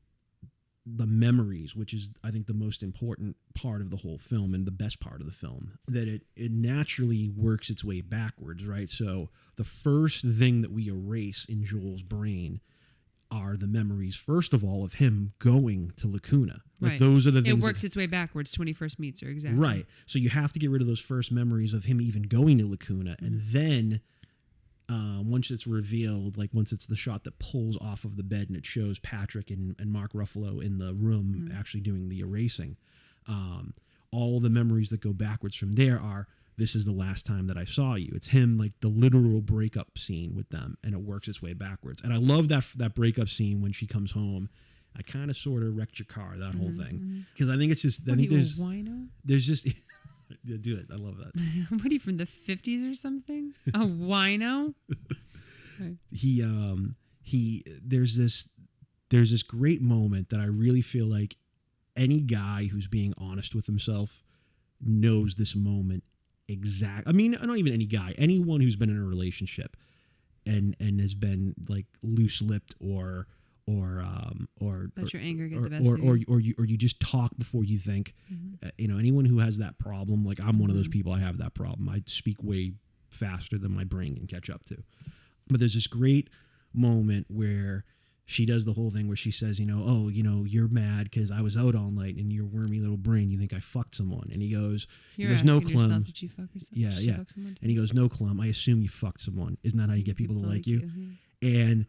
[SPEAKER 1] the memories, which is I think the most important part of the whole film and the best part of the film, that it naturally works its way backwards, right? So the first thing that we erase in Joel's brain are the memories, first of all, of him going to Lacuna. Like
[SPEAKER 2] Right.
[SPEAKER 1] those are the things
[SPEAKER 2] It works its way backwards to when he first meets her, exactly.
[SPEAKER 1] Right. So you have to get rid of those first memories of him even going to Lacuna. And then once it's revealed, like once it's the shot that pulls off of the bed and it shows Patrick and Mark Ruffalo in the room actually doing the erasing, all the memories that go backwards from there are, this is the last time that I saw you. It's him, like the literal breakup scene with them, and it works its way backwards. And I love that breakup scene when she comes home. I kind of sort of wrecked your car, that whole thing. Because I think it's just, I think
[SPEAKER 2] What are you, a wino?
[SPEAKER 1] there's just, yeah, do it. I love that.
[SPEAKER 2] What are you, from the 50s or something? A wino?
[SPEAKER 1] There's this great moment that I really feel like any guy who's being honest with himself knows this moment I mean, not even any guy, anyone who's been in a relationship and has been like loose-lipped or
[SPEAKER 2] Let your anger get
[SPEAKER 1] or,
[SPEAKER 2] the best
[SPEAKER 1] or,
[SPEAKER 2] of you.
[SPEAKER 1] or you just talk before you think. You know, anyone who has that problem, like I'm one of those people. I have that problem. I speak way faster than my brain can catch up to. But there's this great moment where she does the whole thing where she says, you know, oh, you know, you're mad because I was out all night and your wormy little brain, you think I fucked someone. And he goes,
[SPEAKER 2] You're
[SPEAKER 1] no,
[SPEAKER 2] asking yourself,
[SPEAKER 1] Clem.
[SPEAKER 2] did you fuck yourself?
[SPEAKER 1] Yeah,
[SPEAKER 2] Did she
[SPEAKER 1] yeah.
[SPEAKER 2] fuck someone too?
[SPEAKER 1] And he goes, no, Clem, I assume you fucked someone. Isn't that how you get people to like you? And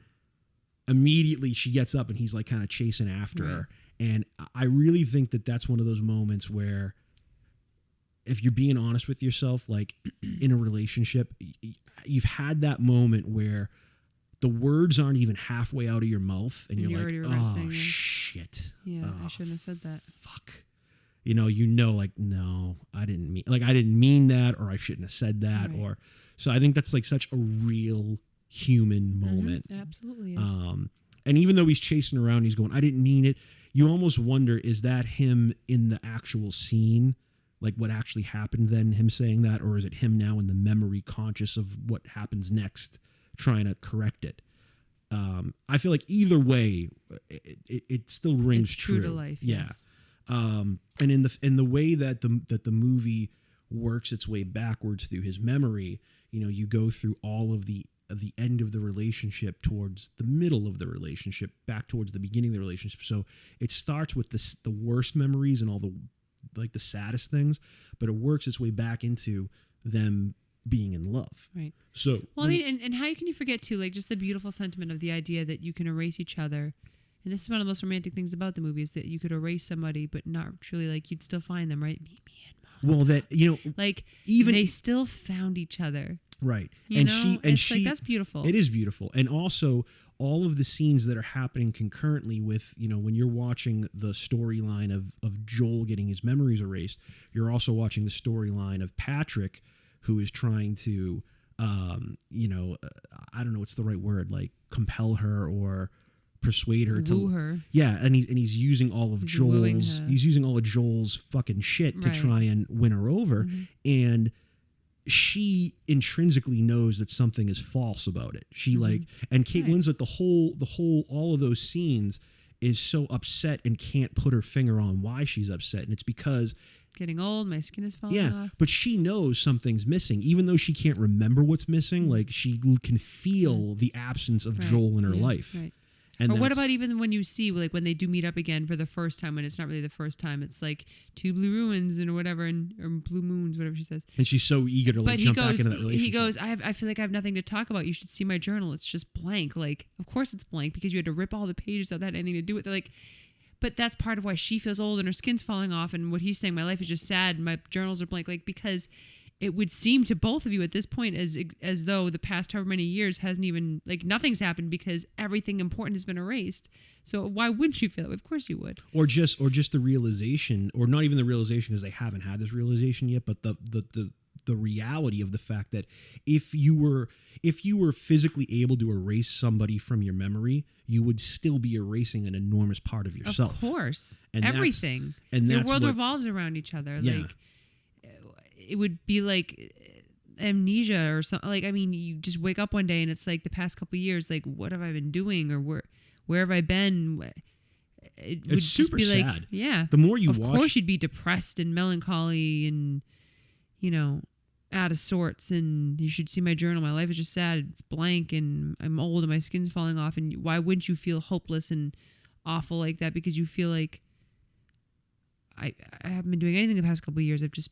[SPEAKER 1] immediately she gets up and he's like kind of chasing after her. And I really think that that's one of those moments where if you're being honest with yourself, like in a relationship, you've had that moment where the words aren't even halfway out of your mouth and you're
[SPEAKER 2] already
[SPEAKER 1] like,
[SPEAKER 2] regret
[SPEAKER 1] oh
[SPEAKER 2] saying them.
[SPEAKER 1] shit.
[SPEAKER 2] Yeah, I
[SPEAKER 1] Oh,
[SPEAKER 2] shouldn't have said that.
[SPEAKER 1] Fuck. You know, like, no, I didn't mean that, or I shouldn't have said that.
[SPEAKER 2] Right.
[SPEAKER 1] Or, so I think that's like such a real human moment.
[SPEAKER 2] It absolutely is.
[SPEAKER 1] And even though he's chasing around, he's going, I didn't mean it. You almost wonder, is that him in the actual scene? Like what actually happened then, him saying that? Or is it him now in the memory conscious of what happens next, trying to correct it? I feel like either way, it still rings
[SPEAKER 2] it's true to life.
[SPEAKER 1] Yeah.
[SPEAKER 2] Yes.
[SPEAKER 1] And in the way that the movie works its way backwards through his memory, you know, you go through all of the end of the relationship towards the middle of the relationship, back towards the beginning of the relationship. So it starts with the worst memories and all the like the saddest things, but it works its way back into them being in love.
[SPEAKER 2] Right.
[SPEAKER 1] So
[SPEAKER 2] Well, I mean, and how can you forget too, like just the beautiful sentiment of the idea that you can erase each other. And this is one of the most romantic things about the movie is that you could erase somebody, but not truly, like you'd still find them, right? Meet me in
[SPEAKER 1] Well, that,
[SPEAKER 2] Like
[SPEAKER 1] even-
[SPEAKER 2] they still found each other.
[SPEAKER 1] right.
[SPEAKER 2] You
[SPEAKER 1] and
[SPEAKER 2] know?
[SPEAKER 1] she,
[SPEAKER 2] like that's beautiful.
[SPEAKER 1] It is beautiful. And also all of the scenes that are happening concurrently with, when you're watching the storyline of Joel getting his memories erased, you're also watching the storyline of Patrick, who is trying to, I don't know what's the right word, like compel her or persuade her to
[SPEAKER 2] Woo her.
[SPEAKER 1] Yeah, and he's using all of
[SPEAKER 2] wooing
[SPEAKER 1] Joel's
[SPEAKER 2] her.
[SPEAKER 1] he's using all of Joel's fucking shit to
[SPEAKER 2] Right.
[SPEAKER 1] try and win her over, and she intrinsically knows that something is false about it. She like, and Kate
[SPEAKER 2] Right.
[SPEAKER 1] Winslet, the whole all of those scenes is so upset and can't put her finger on why she's upset, and it's because
[SPEAKER 2] Getting old, my skin is falling
[SPEAKER 1] yeah,
[SPEAKER 2] off.
[SPEAKER 1] but she knows something's missing, even though she can't remember what's missing. Like she can feel the absence of
[SPEAKER 2] Right.
[SPEAKER 1] Joel in her
[SPEAKER 2] Yeah,
[SPEAKER 1] life.
[SPEAKER 2] Right.
[SPEAKER 1] And
[SPEAKER 2] Or what
[SPEAKER 1] that's-
[SPEAKER 2] about even when you see, like, when they do meet up again for the first time, when it's not really the first time, it's like two blue ruins and whatever, or blue moons, whatever she says.
[SPEAKER 1] And she's so eager to like
[SPEAKER 2] But
[SPEAKER 1] jump back into that relationship.
[SPEAKER 2] he goes, I feel like I have nothing to talk about. You should see my journal. It's just blank. Like, of course it's blank because you had to rip all the pages out that had anything to do with it. Like, but that's part of why she feels old and her skin's falling off. And what he's saying, my life is just sad and my journals are blank. Like, because it would seem to both of you at this point as though the past however many years hasn't even, like, nothing's happened because everything important has been erased. So why wouldn't you feel that way? Of course you would.
[SPEAKER 1] or just the realization, or not even the realization because they haven't had this realization yet, but the reality of the fact that if you were physically able to erase somebody from your memory, you would still be erasing an enormous part of yourself.
[SPEAKER 2] Of course.
[SPEAKER 1] And that's-
[SPEAKER 2] everything.
[SPEAKER 1] and
[SPEAKER 2] Your
[SPEAKER 1] that's
[SPEAKER 2] world
[SPEAKER 1] what-
[SPEAKER 2] revolves around each other.
[SPEAKER 1] Yeah.
[SPEAKER 2] Like, it would be like amnesia or something. Like, I mean, you just wake up one day and it's like the past couple of years, like, what have I been doing, or where have I been? It would just
[SPEAKER 1] super
[SPEAKER 2] be like,
[SPEAKER 1] sad.
[SPEAKER 2] yeah.
[SPEAKER 1] The more you
[SPEAKER 2] of
[SPEAKER 1] watch-
[SPEAKER 2] course you'd be depressed and melancholy and, out of sorts. And you should see my journal. My life is just sad. It's blank and I'm old and my skin's falling off. And why wouldn't you feel hopeless and awful like that? Because you feel like I haven't been doing anything the past couple of years. I've just,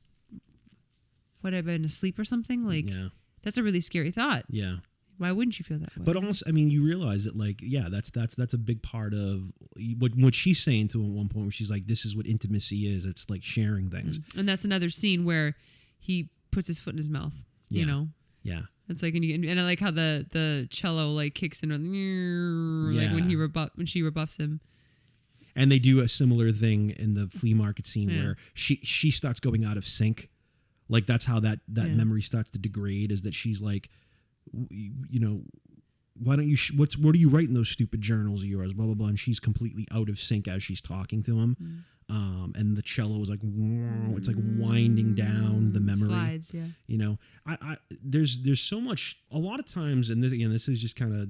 [SPEAKER 2] what, I've been asleep or something? Like,
[SPEAKER 1] Yeah.
[SPEAKER 2] that's a really scary thought.
[SPEAKER 1] Yeah.
[SPEAKER 2] Why wouldn't you feel that way?
[SPEAKER 1] But also, I mean, you realize that, like, yeah, that's a big part of what she's saying to him at one point, where she's like, "This is what intimacy is. It's like sharing things."
[SPEAKER 2] And that's another scene where he puts his foot in his mouth.
[SPEAKER 1] Yeah.
[SPEAKER 2] You know,
[SPEAKER 1] Yeah,
[SPEAKER 2] it's like, and I like how the cello like kicks in, like
[SPEAKER 1] Yeah.
[SPEAKER 2] when she rebuffs him.
[SPEAKER 1] and they do a similar thing in the flea market scene
[SPEAKER 2] Yeah.
[SPEAKER 1] where she starts going out of sync. Like that's how that
[SPEAKER 2] Yeah.
[SPEAKER 1] memory starts to degrade. Is that she's like, why don't you? What are you writing those stupid journals of yours? Blah blah blah. And she's completely out of sync as she's talking to him. And the cello is like, it's like winding down the memory.
[SPEAKER 2] Slides, yeah.
[SPEAKER 1] There's so much. A lot of times, and this is just kind of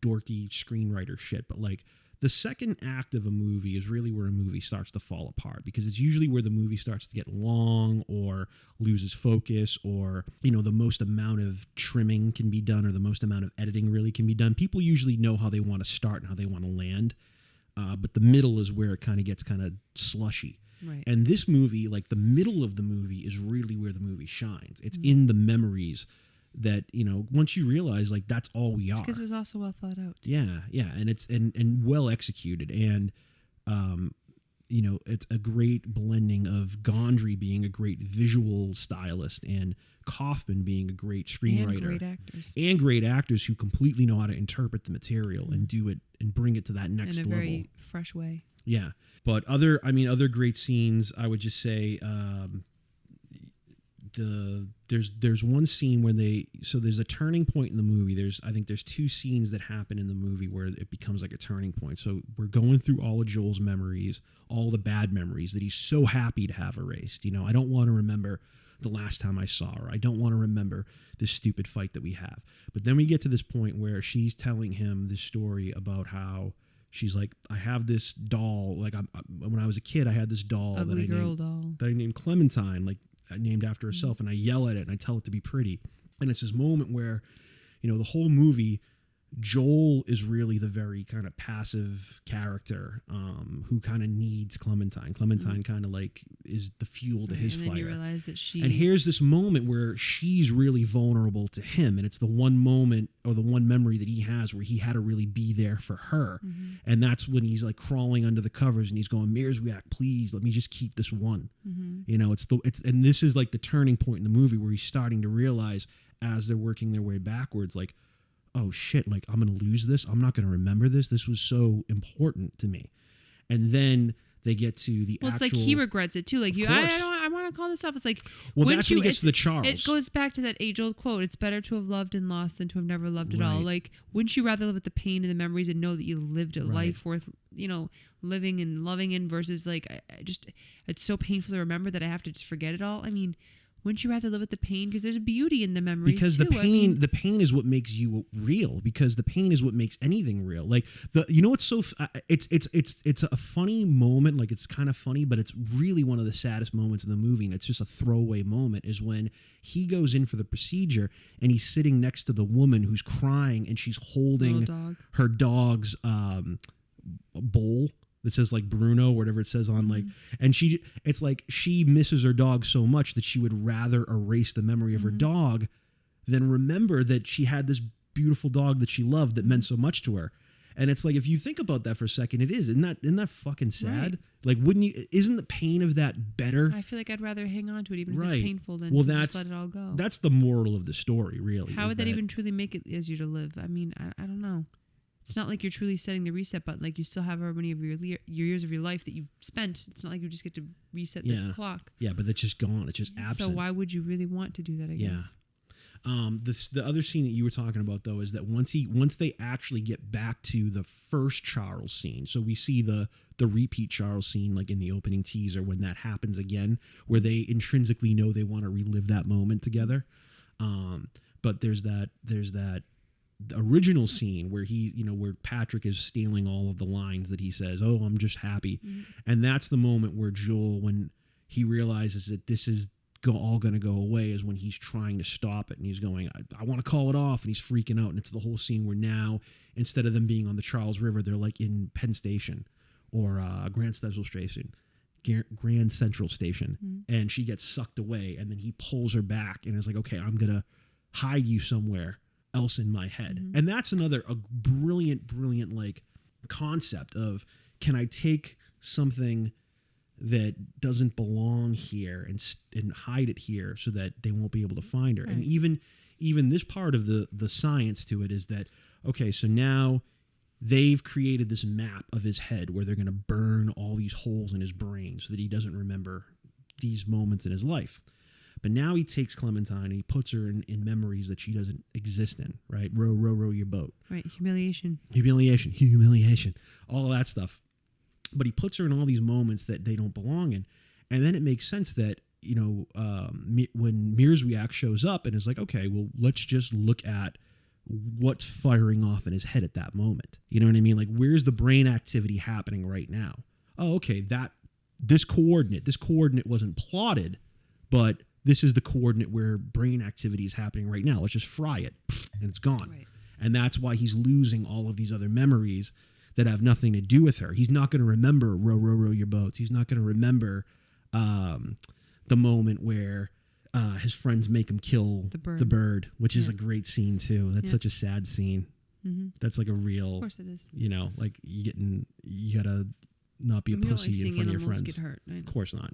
[SPEAKER 1] dorky screenwriter shit, but like the second act of a movie is really where a movie starts to fall apart, because it's usually where the movie starts to get long or loses focus, or the most amount of trimming can be done, or the most amount of editing really can be done. People usually know how they want to start and how they want to land, but the middle is where it kind of gets kind of slushy.
[SPEAKER 2] Right.
[SPEAKER 1] And this movie, like the middle of the movie, is really where the movie shines. It's in the memories that, once you realize, like, that's all we are.
[SPEAKER 2] Because it was also well thought out.
[SPEAKER 1] Yeah, and it's and well executed, and it's a great blending of Gondry being a great visual stylist and Kaufman being a great screenwriter,
[SPEAKER 2] And great actors.
[SPEAKER 1] and great actors who completely know how to interpret the material and do it and bring it to that next
[SPEAKER 2] In a
[SPEAKER 1] level.
[SPEAKER 2] very fresh way.
[SPEAKER 1] Yeah, but other great scenes, I would just say, there's one scene where there's a turning point in the movie. I think there's two scenes that happen in the movie where it becomes like a turning point. So we're going through all of Joel's memories, all the bad memories that he's so happy to have erased. I don't want to remember the last time I saw her. I don't want to remember this stupid fight that we have. But then we get to this point where she's telling him this story about how she's like, I have this doll. Like when I was a kid, I had this doll
[SPEAKER 2] Ugly girl doll.
[SPEAKER 1] that I named Clementine, like named after herself, and I yell at it and I tell it to be pretty. And it's this moment where, the whole movie, Joel is really the very kind of passive character who kind of needs Clementine. Clementine kind of like is the fuel to
[SPEAKER 2] Right,
[SPEAKER 1] his
[SPEAKER 2] and
[SPEAKER 1] fire.
[SPEAKER 2] then you realize that she.
[SPEAKER 1] And here's this moment where she's really vulnerable to him. And it's the one moment or the one memory that he has where he had to really be there for her.
[SPEAKER 2] Mm-hmm.
[SPEAKER 1] And that's when he's like crawling under the covers and he's going, Mierzwiak, please let me just keep this one.
[SPEAKER 2] Mm-hmm.
[SPEAKER 1] You know, and this is like the turning point in the movie where he's starting to realize as they're working their way backwards, like, oh shit, like I'm going to lose this. I'm not going to remember this. This was so important to me. And then they get to the
[SPEAKER 2] Well,
[SPEAKER 1] actual.
[SPEAKER 2] it's like he regrets it too. Like
[SPEAKER 1] Of course.
[SPEAKER 2] I want to call this off. It's like
[SPEAKER 1] Well,
[SPEAKER 2] wouldn't
[SPEAKER 1] that's when he gets to the
[SPEAKER 2] it's-
[SPEAKER 1] Charles.
[SPEAKER 2] It goes back to that age-old quote: "It's better to have loved and lost than to have never loved at all."
[SPEAKER 1] Right.
[SPEAKER 2] Like, wouldn't you rather live with the pain and the memories and know that you lived a
[SPEAKER 1] Right.
[SPEAKER 2] life worth, living and loving in versus like, I just it's so painful to remember that I have to just forget it all. I mean, wouldn't you rather live with the pain because there's beauty in the memories
[SPEAKER 1] Because
[SPEAKER 2] too?
[SPEAKER 1] the pain is what makes you real. Because the pain is what makes anything real. Like what's so it's a funny moment. Like it's kind of funny, but it's really one of the saddest moments in the movie. And it's just a throwaway moment. Is when he goes in for the procedure and he's sitting next to the woman who's crying and she's holding
[SPEAKER 2] Little dog.
[SPEAKER 1] her dog's bowl that says like Bruno, or whatever it says on like, and it's like she misses her dog so much that she would rather erase the memory of her dog than remember that she had this beautiful dog that she loved that meant so much to her. And it's like, if you think about that for a second, isn't that fucking sad?
[SPEAKER 2] Right.
[SPEAKER 1] Like, isn't the pain of that better?
[SPEAKER 2] I feel like I'd rather hang on to it even if
[SPEAKER 1] Right.
[SPEAKER 2] it's painful than
[SPEAKER 1] Well,
[SPEAKER 2] to just let it all go.
[SPEAKER 1] That's the moral of the story, really.
[SPEAKER 2] How
[SPEAKER 1] is
[SPEAKER 2] would that even truly make it easier to live? I mean, I don't know. It's not like you're truly setting the reset button. Like you still have however many of your years of your life that you've spent. It's not like you just get to reset the clock.
[SPEAKER 1] Yeah, but it's just gone. It's just absent.
[SPEAKER 2] So why would you really want to do that? I guess.
[SPEAKER 1] The other scene that you were talking about though is that once they actually get back to the first Charles scene, so we see the repeat Charles scene like in the opening teaser when that happens again, where they intrinsically know they want to relive that moment together. But there's that original scene where where Patrick is stealing all of the lines that he says, "Oh, I'm just happy," and that's the moment where Joel, when he realizes that this is all going to go away, is when he's trying to stop it and he's going, I want to call it off, and he's freaking out. And it's the whole scene where now, instead of them being on the Charles River, they're like in Penn Station or Grand Central Station. And she gets sucked away, and then he pulls her back and is like, okay, I'm going to hide you somewhere else in my head. And that's a brilliant like concept of, can I take something that doesn't belong here and hide it here so that they won't be able to find her. Right. And even this part of the science to it is that, okay, so now they've created this map of his head where they're going to burn all these holes in his brain so that he doesn't remember these moments in his life. But now he takes Clementine and he puts her in memories that she doesn't exist in, right? Row, row, row your boat.
[SPEAKER 2] Right, humiliation,
[SPEAKER 1] all of that stuff. But he puts her in all these moments that they don't belong in. And then it makes sense that, when Mierzwiak shows up and is like, okay, well, let's just look at what's firing off in his head at that moment. You know what I mean? Like, where's the brain activity happening right now? Oh, okay, this coordinate wasn't plotted, but this is the coordinate where brain activity is happening right now. Let's just fry it, and it's gone.
[SPEAKER 2] Right.
[SPEAKER 1] And that's why he's losing all of these other memories that have nothing to do with her. He's not going to remember row, row, row your boats. He's not going to remember the moment where his friends make him kill the bird, which is a great scene too. That's such a sad scene. Mm-hmm. That's like a real, of
[SPEAKER 2] course it is.
[SPEAKER 1] Like you gotta not be a pussy in front of your friends.
[SPEAKER 2] Get hurt.
[SPEAKER 1] Of course not.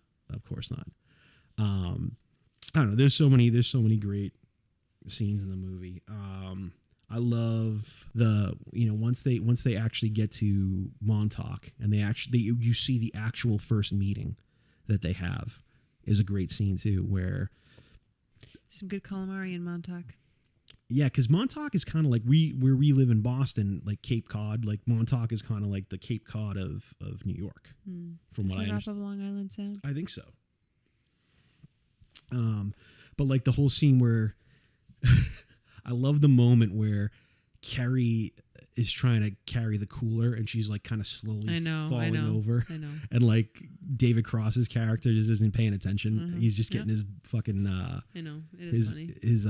[SPEAKER 1] I don't know. There's so many great scenes in the movie. I love once they actually get to Montauk and you see the actual first meeting that they have is a great scene too, where
[SPEAKER 2] some good calamari in Montauk.
[SPEAKER 1] Yeah, because Montauk is kind of like where we live in Boston, like Cape Cod. Like Montauk is kind of like the Cape Cod of New York, from what I understand.
[SPEAKER 2] Off of Long Island Sound?
[SPEAKER 1] I think so. But like the whole scene where I love the moment where Carrie is trying to carry the cooler and she's like kind of slowly falling over.
[SPEAKER 2] I know.
[SPEAKER 1] And like David Cross's character just isn't paying attention. He's just getting his fucking
[SPEAKER 2] I know. It is funny.
[SPEAKER 1] His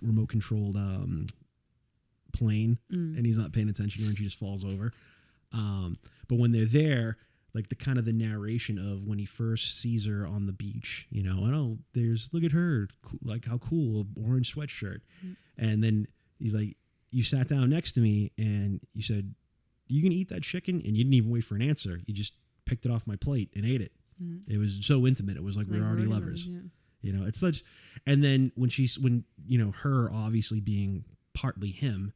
[SPEAKER 1] remote controlled plane, and he's not paying attention to her and she just falls over. But when they're there, like the kind of the narration of when he first sees her on the beach, you know, and look at her, like how cool, orange sweatshirt. And then he's like, you sat down next to me and you said, you can eat that chicken? And you didn't even wait for an answer. You just picked it off my plate and ate it. It was so intimate. It was like we're already lovers.
[SPEAKER 2] Yeah.
[SPEAKER 1] You know, it's such, and then when you know, her obviously being partly him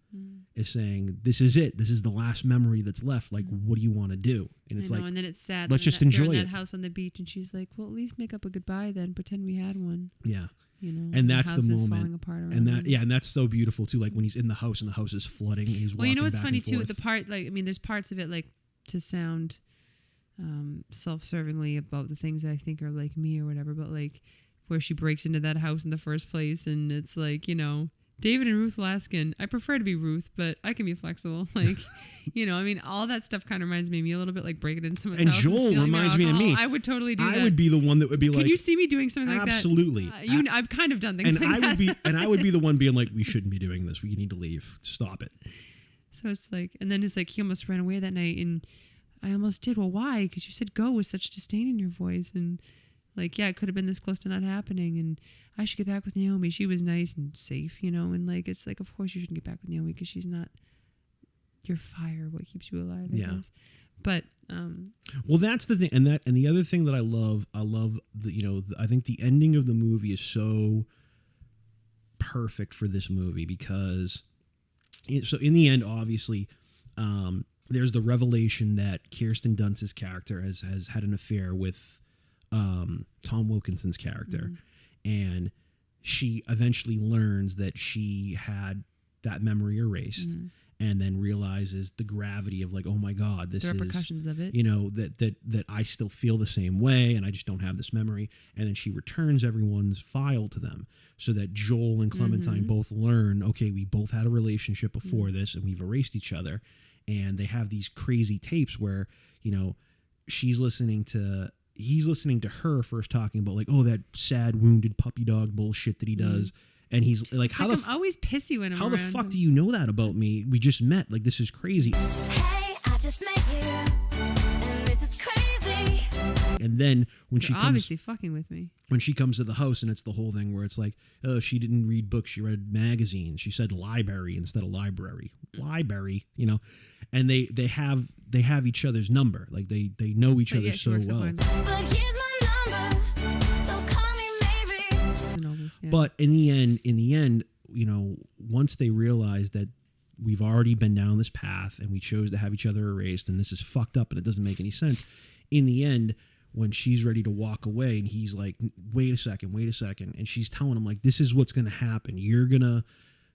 [SPEAKER 1] is saying, this is it. This is the last memory that's left. Like, what do you want to do? And it's
[SPEAKER 2] I know,
[SPEAKER 1] like,
[SPEAKER 2] and then it's sad.
[SPEAKER 1] let's just
[SPEAKER 2] they're
[SPEAKER 1] enjoy
[SPEAKER 2] in
[SPEAKER 1] it.
[SPEAKER 2] that house on the beach, and she's like, well, at least make up a goodbye then. Pretend we had one.
[SPEAKER 1] Yeah.
[SPEAKER 2] You know,
[SPEAKER 1] And that's the
[SPEAKER 2] house is
[SPEAKER 1] moment.
[SPEAKER 2] falling apart around
[SPEAKER 1] And
[SPEAKER 2] him.
[SPEAKER 1] and that's so beautiful too. Like when he's in the house and the house is flooding and he's
[SPEAKER 2] Well, you know
[SPEAKER 1] walking
[SPEAKER 2] what's
[SPEAKER 1] back
[SPEAKER 2] funny
[SPEAKER 1] and
[SPEAKER 2] too?
[SPEAKER 1] forth.
[SPEAKER 2] The part, like, I mean, there's parts of it like to sound self-servingly about the things that I think are like me or whatever, but like where she breaks into that house in the first place, and it's like, you know, David and Ruth Laskin. I prefer to be Ruth, but I can be flexible. Like, you know, I mean, all that stuff kind of reminds me of me a little bit, like breaking into someone's
[SPEAKER 1] And
[SPEAKER 2] house
[SPEAKER 1] Joel
[SPEAKER 2] and stealing their
[SPEAKER 1] reminds me of
[SPEAKER 2] alcohol.
[SPEAKER 1] me.
[SPEAKER 2] I would totally do that.
[SPEAKER 1] I would be the one that would be like,
[SPEAKER 2] Can you see me doing something like
[SPEAKER 1] absolutely.
[SPEAKER 2] that? I've kind of done things
[SPEAKER 1] and
[SPEAKER 2] like that.
[SPEAKER 1] I would be the one being like, we shouldn't be doing this. We need to leave. Stop it.
[SPEAKER 2] So it's like, and then it's like he almost ran away that night, and I almost did. Well, why? Because you said go with such disdain in your voice, and like, yeah, it could have been this close to not happening, and I should get back with Naomi. She was nice and safe, you know, and like, it's like, of course you shouldn't get back with Naomi because she's not your fire, what keeps you alive, I guess. But
[SPEAKER 1] well, that's the thing, and the other thing that I love the, you know, I think the ending of the movie is so perfect for this movie because so in the end, obviously, there's the revelation that Kirsten Dunst's character has had an affair with Tom Wilkinson's character, and she eventually learns that she had that memory erased. And then realizes the gravity of like, oh my God, this
[SPEAKER 2] the
[SPEAKER 1] is
[SPEAKER 2] repercussions of it.
[SPEAKER 1] You know, that I still feel the same way and I just don't have this memory. And then she returns everyone's file to them so that Joel and Clementine both learn, okay, we both had a relationship before this and we've erased each other. And they have these crazy tapes where, you know, he's listening to her first talking about like, oh, that sad wounded puppy dog bullshit that he does. And he's like,
[SPEAKER 2] I'm always pissy when I'm
[SPEAKER 1] how
[SPEAKER 2] around
[SPEAKER 1] the fuck
[SPEAKER 2] him.
[SPEAKER 1] do you know that about me? We just met. Like, this is crazy.
[SPEAKER 3] Hey, I just met you, and this is crazy.
[SPEAKER 1] And then when
[SPEAKER 2] You're
[SPEAKER 1] she comes,
[SPEAKER 2] obviously fucking with me.
[SPEAKER 1] when she comes to the house, and it's the whole thing where it's like, oh, she didn't read books, she read magazines. She said library instead of library. Library, you know. And they have each other's number. Like they know each
[SPEAKER 2] But
[SPEAKER 1] other
[SPEAKER 2] yeah, she
[SPEAKER 1] so
[SPEAKER 2] works at
[SPEAKER 1] well.
[SPEAKER 2] Barnes.
[SPEAKER 3] But here's my number, so call me maybe.
[SPEAKER 2] and Nobles, yeah.
[SPEAKER 1] But in the end, you know, once they realize that we've already been down this path and we chose to have each other erased and this is fucked up and it doesn't make any sense. In the end, when she's ready to walk away and he's like, wait a second. And she's telling him like, this is what's going to happen. You're going to,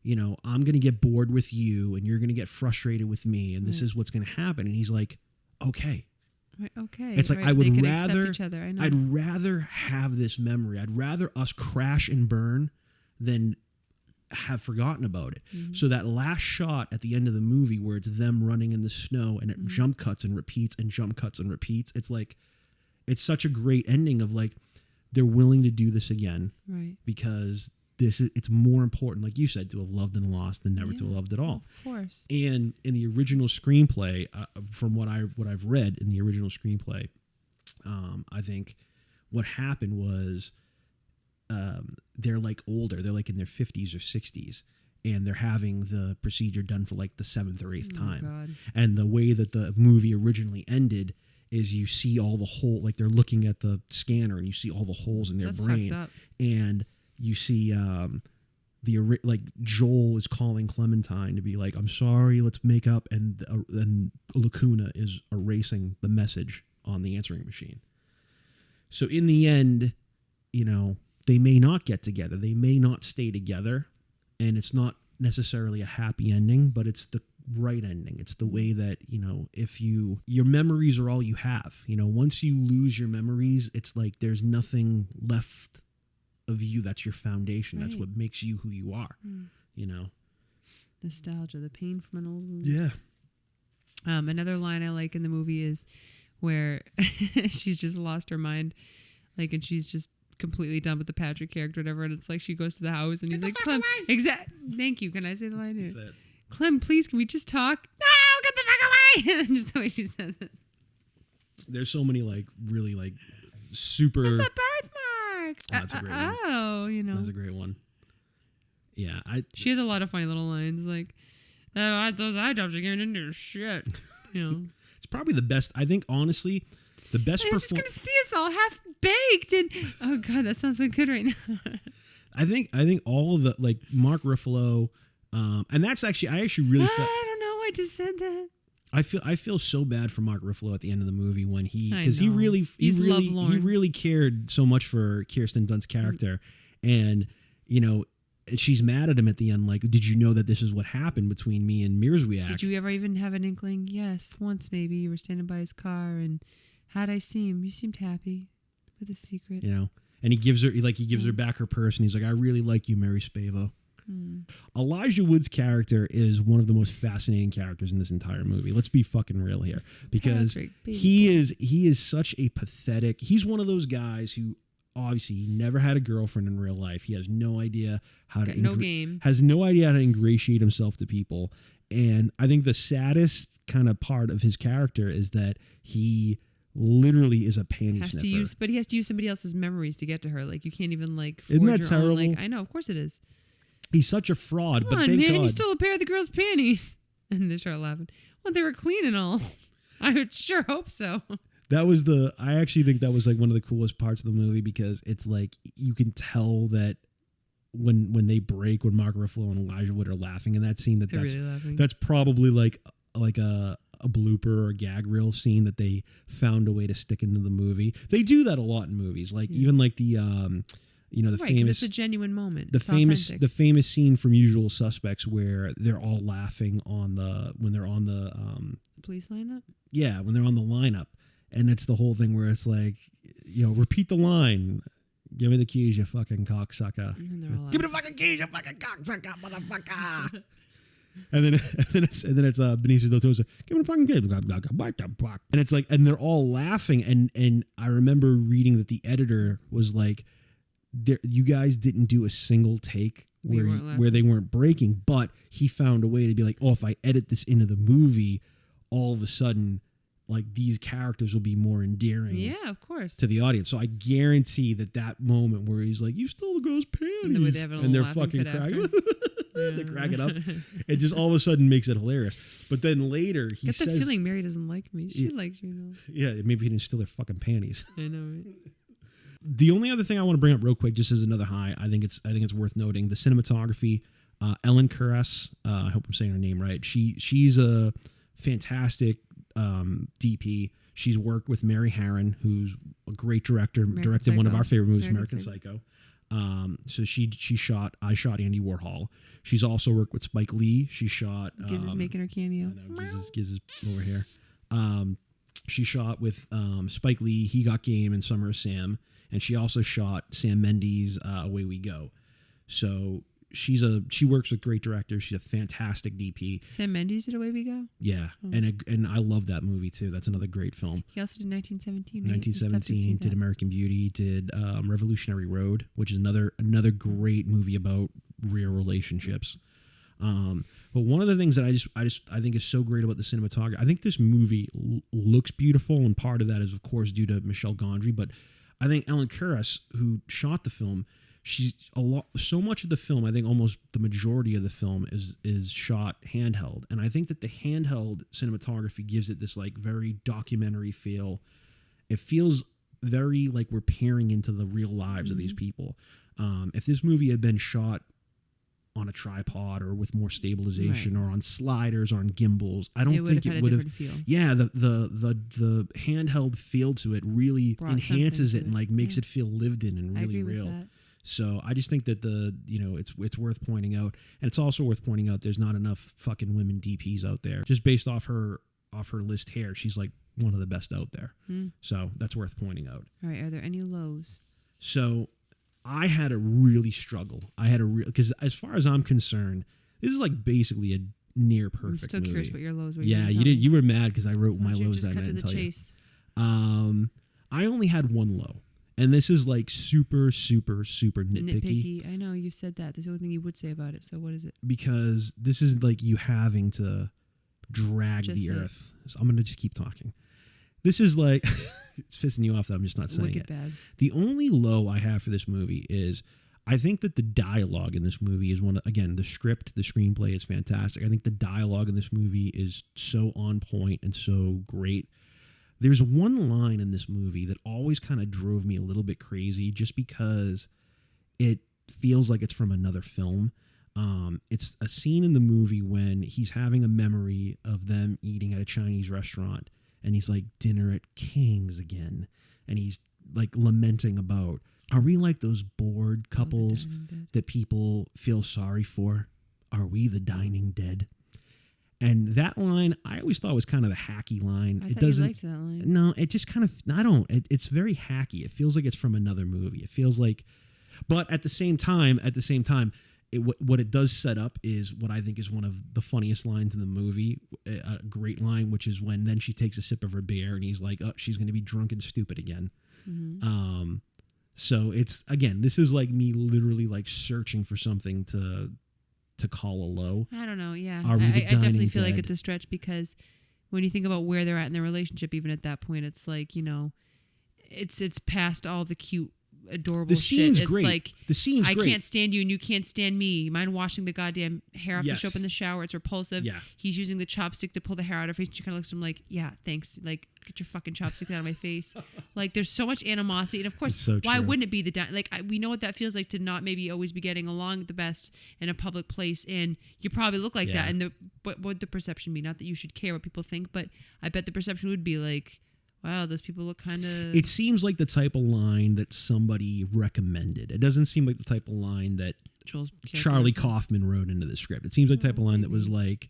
[SPEAKER 1] you know, I'm going to get bored with you and you're going to get frustrated with me. And this is what's going to happen. And he's like, okay.
[SPEAKER 2] Right, okay.
[SPEAKER 1] It's like,
[SPEAKER 2] right,
[SPEAKER 1] I would
[SPEAKER 2] they can
[SPEAKER 1] rather,
[SPEAKER 2] accept each other. I know.
[SPEAKER 1] I'd rather have this memory. I'd rather us crash and burn than have forgotten about it. So that last shot at the end of the movie where it's them running in the snow and it jump cuts and repeats and jump cuts and repeats. It's like, it's such a great ending of like, they're willing to do this again
[SPEAKER 2] Right.
[SPEAKER 1] because it's more important, like you said, to have loved and lost than never to have loved at all.
[SPEAKER 2] Of course.
[SPEAKER 1] And in the original screenplay, from what I've read in the original screenplay, I think what happened was they're like older. They're like in their 50s or 60s. And they're having the procedure done for like the 7th or 8th time.
[SPEAKER 2] God.
[SPEAKER 1] And the way that the movie originally ended is you see all the hole, like they're looking at the scanner and you see all the holes in their
[SPEAKER 2] That's
[SPEAKER 1] brain.
[SPEAKER 2] fucked up.
[SPEAKER 1] And you see like Joel is calling Clementine to be like, I'm sorry, let's make up. And Lacuna is erasing the message on the answering machine. So in the end, you know, they may not get together. They may not stay together. And it's not necessarily a happy ending, but it's the right ending. It's the way that, you know, if your memories are all you have. You know, once you lose your memories, it's like there's nothing left of you. That's your foundation. That's
[SPEAKER 2] Right.
[SPEAKER 1] what makes you who you are, you know?
[SPEAKER 2] Nostalgia, the pain from an old wound.
[SPEAKER 1] Yeah.
[SPEAKER 2] Another line I like in the movie is where she's just lost her mind, like, and she's just completely done with the Patrick character, or whatever. And it's like she goes to the house and he's like, Clem, thank you. Can I say the line here?
[SPEAKER 1] That's it.
[SPEAKER 2] Clem, please, can we just talk? No, get the fuck away! And just the way she says it.
[SPEAKER 1] There's so many like really like super.
[SPEAKER 2] It's a birthmark.
[SPEAKER 1] That's a great one.
[SPEAKER 2] Oh, you know.
[SPEAKER 1] That's a great one. Yeah,
[SPEAKER 2] She has a lot of funny little lines like, those eye drops are getting into your shit. You know.
[SPEAKER 1] it's probably the best. I think honestly, the best.
[SPEAKER 2] I'm just gonna see us all half baked and oh god, that sounds so good right now.
[SPEAKER 1] I think all of the like Mark Ruffalo, and that's actually I actually really felt.
[SPEAKER 2] I don't know. I just said that.
[SPEAKER 1] I feel so bad for Mark Ruffalo at the end of the movie when he
[SPEAKER 2] I
[SPEAKER 1] because he
[SPEAKER 2] know.
[SPEAKER 1] really
[SPEAKER 2] He's lovelorn.
[SPEAKER 1] really cared so much for Kirsten Dunst's character, and you know she's mad at him at the end like, did you know that this is what happened between me and Mirzwiak?
[SPEAKER 2] Did you ever even have an inkling? Yes, once maybe you were standing by his car and how'd I seem? You seemed happy with a secret.
[SPEAKER 1] You know, and he gives her back her purse and he's like, I really like you, Mary Spavo. Elijah Wood's character is one of the most fascinating characters in this entire movie. Let's be fucking real here, because
[SPEAKER 2] Patrick, baby
[SPEAKER 1] he is such a pathetic. He's one of those guys who obviously never had a girlfriend in real life. He has no idea how
[SPEAKER 2] Got
[SPEAKER 1] to
[SPEAKER 2] no game.
[SPEAKER 1] has no idea how to ingratiate himself to people. And I think the saddest kind of part of his character is that he literally is a panty
[SPEAKER 2] Has
[SPEAKER 1] sniffer.
[SPEAKER 2] to use, but he has to use somebody else's memories to get to her. Like you can't even like.
[SPEAKER 1] Isn't
[SPEAKER 2] forge
[SPEAKER 1] that
[SPEAKER 2] your own,
[SPEAKER 1] terrible?
[SPEAKER 2] like, I know, of course it is.
[SPEAKER 1] He's such a fraud,
[SPEAKER 2] Come
[SPEAKER 1] but
[SPEAKER 2] on,
[SPEAKER 1] thank
[SPEAKER 2] man,
[SPEAKER 1] God.
[SPEAKER 2] you stole a pair of the girl's panties, and they start laughing. Well, they were clean and all. I would sure hope so.
[SPEAKER 1] That was I actually think that was like one of the coolest parts of the movie, because it's like you can tell that when they break, when Mark Ruffalo and Elijah Wood are laughing in that scene,
[SPEAKER 2] They're really laughing.
[SPEAKER 1] that's probably like a blooper or a gag reel scene that they found a way to stick into the movie. They do that a lot in movies, like even like the the
[SPEAKER 2] Right, 'cause
[SPEAKER 1] famous
[SPEAKER 2] it's a genuine moment.
[SPEAKER 1] the
[SPEAKER 2] It's
[SPEAKER 1] famous
[SPEAKER 2] authentic.
[SPEAKER 1] the famous scene from Usual Suspects where they're all laughing when they're on the
[SPEAKER 2] police lineup.
[SPEAKER 1] yeah, when they're on the lineup. And it's the whole thing where it's like, you know, repeat the line. Give me the keys, you fucking cocksucker.
[SPEAKER 2] And they're all
[SPEAKER 1] Give me the fucking keys, you fucking cocksucker, motherfucker. and then it's Benicio del Toro's like, give me the fucking keys. And it's like, and they're all laughing. And I remember reading that the editor was like, you guys didn't do a single take
[SPEAKER 2] We weren't laughing.
[SPEAKER 1] where they weren't breaking, but he found a way to be like, oh, if I edit this into the movie, all of a sudden, like these characters will be more endearing
[SPEAKER 2] Yeah, of course.
[SPEAKER 1] to the audience. So I guarantee that moment where he's like, you stole the girl's panties,
[SPEAKER 2] And the way they have a
[SPEAKER 1] and they're
[SPEAKER 2] little laughing
[SPEAKER 1] fucking
[SPEAKER 2] fit
[SPEAKER 1] cracking,
[SPEAKER 2] after.
[SPEAKER 1] they're cracking up. It just all of a sudden makes it hilarious. But then later he
[SPEAKER 2] Get the
[SPEAKER 1] says,
[SPEAKER 2] feeling Mary doesn't like me. She likes you though.
[SPEAKER 1] yeah, maybe he didn't steal their fucking panties.
[SPEAKER 2] I know, right?
[SPEAKER 1] The only other thing I want to bring up real quick, just as another high, I think it's worth noting the cinematography. Ellen Kurras, I hope I'm saying her name right. She's a fantastic DP. She's worked with Mary Harron, who's a great director, directed one of our favorite movies, American Psycho. So I shot Andy Warhol. She's also worked with Spike Lee. She shot
[SPEAKER 2] Giz is making her cameo.
[SPEAKER 1] I know, Giz is over here. She shot with Spike Lee, He Got Game, and Summer of Sam. And she also shot Sam Mendes' Away We Go. So she works with great directors. She's a fantastic DP.
[SPEAKER 2] Sam Mendes did Away We Go.
[SPEAKER 1] Yeah, and I love that movie too. That's another great film.
[SPEAKER 2] He also did 1917. Right?
[SPEAKER 1] 1917, did American Beauty, did Revolutionary Road, which is another great movie about real relationships. But one of the things that I think is so great about the cinematography, I think this movie looks beautiful, and part of that is of course due to Michel Gondry, but I think Ellen Kurras, who shot the film, so much of the film, I think almost the majority of the film is shot handheld. And I think that the handheld cinematography gives it this like very documentary feel. It feels very like we're peering into the real lives of these people. If this movie had been shot on a tripod or with more stabilization or on sliders or on gimbals, I don't think it would have. Yeah, the handheld feel to it really
[SPEAKER 2] Brought
[SPEAKER 1] enhances
[SPEAKER 2] something
[SPEAKER 1] it
[SPEAKER 2] to
[SPEAKER 1] and
[SPEAKER 2] it.
[SPEAKER 1] like makes
[SPEAKER 2] Yeah.
[SPEAKER 1] it feel lived in and
[SPEAKER 2] I
[SPEAKER 1] really
[SPEAKER 2] agree
[SPEAKER 1] real.
[SPEAKER 2] with that.
[SPEAKER 1] So I just think that it's worth pointing out, and it's also worth pointing out there's not enough fucking women DPs out there. Just based off her list here, she's like one of the best out there. So that's worth pointing out.
[SPEAKER 2] All right. Are there any lows?
[SPEAKER 1] So I had a really struggle. Because as far as I'm concerned, this is like basically a near perfect
[SPEAKER 2] I'm still
[SPEAKER 1] movie.
[SPEAKER 2] curious what your lows were.
[SPEAKER 1] Yeah, you did. You were mad because I wrote my lows
[SPEAKER 2] Just
[SPEAKER 1] that I
[SPEAKER 2] cut to
[SPEAKER 1] didn't
[SPEAKER 2] the
[SPEAKER 1] tell
[SPEAKER 2] chase.
[SPEAKER 1] you. I only had one low, and this is like super, super, super nitpicky.
[SPEAKER 2] I know you said that. That's the only thing you would say about it. So what is it?
[SPEAKER 1] Because this is like you having to drag
[SPEAKER 2] Just
[SPEAKER 1] the
[SPEAKER 2] say it.
[SPEAKER 1] earth. So I'm gonna just keep talking. This is like it's pissing you off that I'm just not saying
[SPEAKER 2] Wicked
[SPEAKER 1] it.
[SPEAKER 2] bad.
[SPEAKER 1] The only low I have for this movie is I think that the dialogue in this movie is again, the script, the screenplay is fantastic. I think the dialogue in this movie is so on point and so great. There's one line in this movie that always kind of drove me a little bit crazy just because it feels like it's from another film. It's a scene in the movie when he's having a memory of them eating at a Chinese restaurant and he's like, dinner at King's again. And he's like lamenting about, are we like those bored couples that people feel sorry for? Are we the dining dead? And that line, I always thought was kind of a hacky line.
[SPEAKER 2] I thought you liked that line.
[SPEAKER 1] No, it just kind of, it's very hacky. It feels like it's from another movie. It feels like, but at the same time, what it does set up is what I think is one of the funniest lines in the movie, a great line, which is when then she takes a sip of her beer and he's like, oh, she's going to be drunk and stupid again.
[SPEAKER 2] Mm-hmm.
[SPEAKER 1] So it's, again, this is like me literally like searching for something to call a low.
[SPEAKER 2] I don't know. Yeah,
[SPEAKER 1] Are we the
[SPEAKER 2] I definitely
[SPEAKER 1] dining
[SPEAKER 2] feel like
[SPEAKER 1] dead?
[SPEAKER 2] it's a stretch because when you think about where they're at in their relationship, even at that point, it's like, you know, it's past all the cute, adorable
[SPEAKER 1] The scene's
[SPEAKER 2] shit. It's
[SPEAKER 1] great.
[SPEAKER 2] like,
[SPEAKER 1] The scene's
[SPEAKER 2] I
[SPEAKER 1] great.
[SPEAKER 2] can't stand you and you can't stand me. Mind washing the goddamn hair off
[SPEAKER 1] Yes.
[SPEAKER 2] the soap in the shower? It's repulsive.
[SPEAKER 1] Yeah.
[SPEAKER 2] He's using the chopstick to pull the hair out of her face. She kind of looks at him like, yeah, thanks. Like, get your fucking chopstick out of my face. Like, there's so much animosity. And of course,
[SPEAKER 1] It's so
[SPEAKER 2] why
[SPEAKER 1] true.
[SPEAKER 2] wouldn't it be we know what that feels like to not maybe always be getting along the best in a public place. And you probably look like
[SPEAKER 1] Yeah.
[SPEAKER 2] that. And what would the perception be? Not that you should care what people think, but I bet the perception would be like, wow, those people look kind of...
[SPEAKER 1] It seems like the type of line that somebody recommended. It doesn't seem like the type of line that
[SPEAKER 2] Joel's
[SPEAKER 1] Charlie
[SPEAKER 2] character.
[SPEAKER 1] Kaufman wrote into the script. It seems like the type of line that was like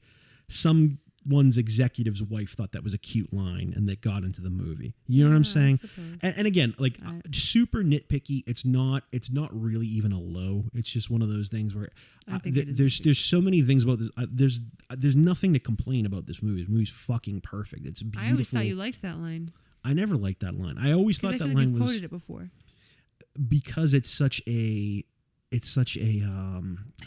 [SPEAKER 1] someone's executive's wife thought that was a cute line and that got into the movie. You know what I'm saying?
[SPEAKER 2] suppose.
[SPEAKER 1] And again, like super nitpicky. It's not really even a low. It's just one of those things where
[SPEAKER 2] I think it is
[SPEAKER 1] there's so many things about this. There's nothing to complain about this movie. This movie's fucking perfect. It's beautiful.
[SPEAKER 2] I always thought you liked that line.
[SPEAKER 1] I never liked that line. I always
[SPEAKER 2] Because
[SPEAKER 1] thought
[SPEAKER 2] I feel
[SPEAKER 1] that
[SPEAKER 2] like
[SPEAKER 1] line
[SPEAKER 2] you've
[SPEAKER 1] was
[SPEAKER 2] quoted it before.
[SPEAKER 1] because it's such a
[SPEAKER 2] It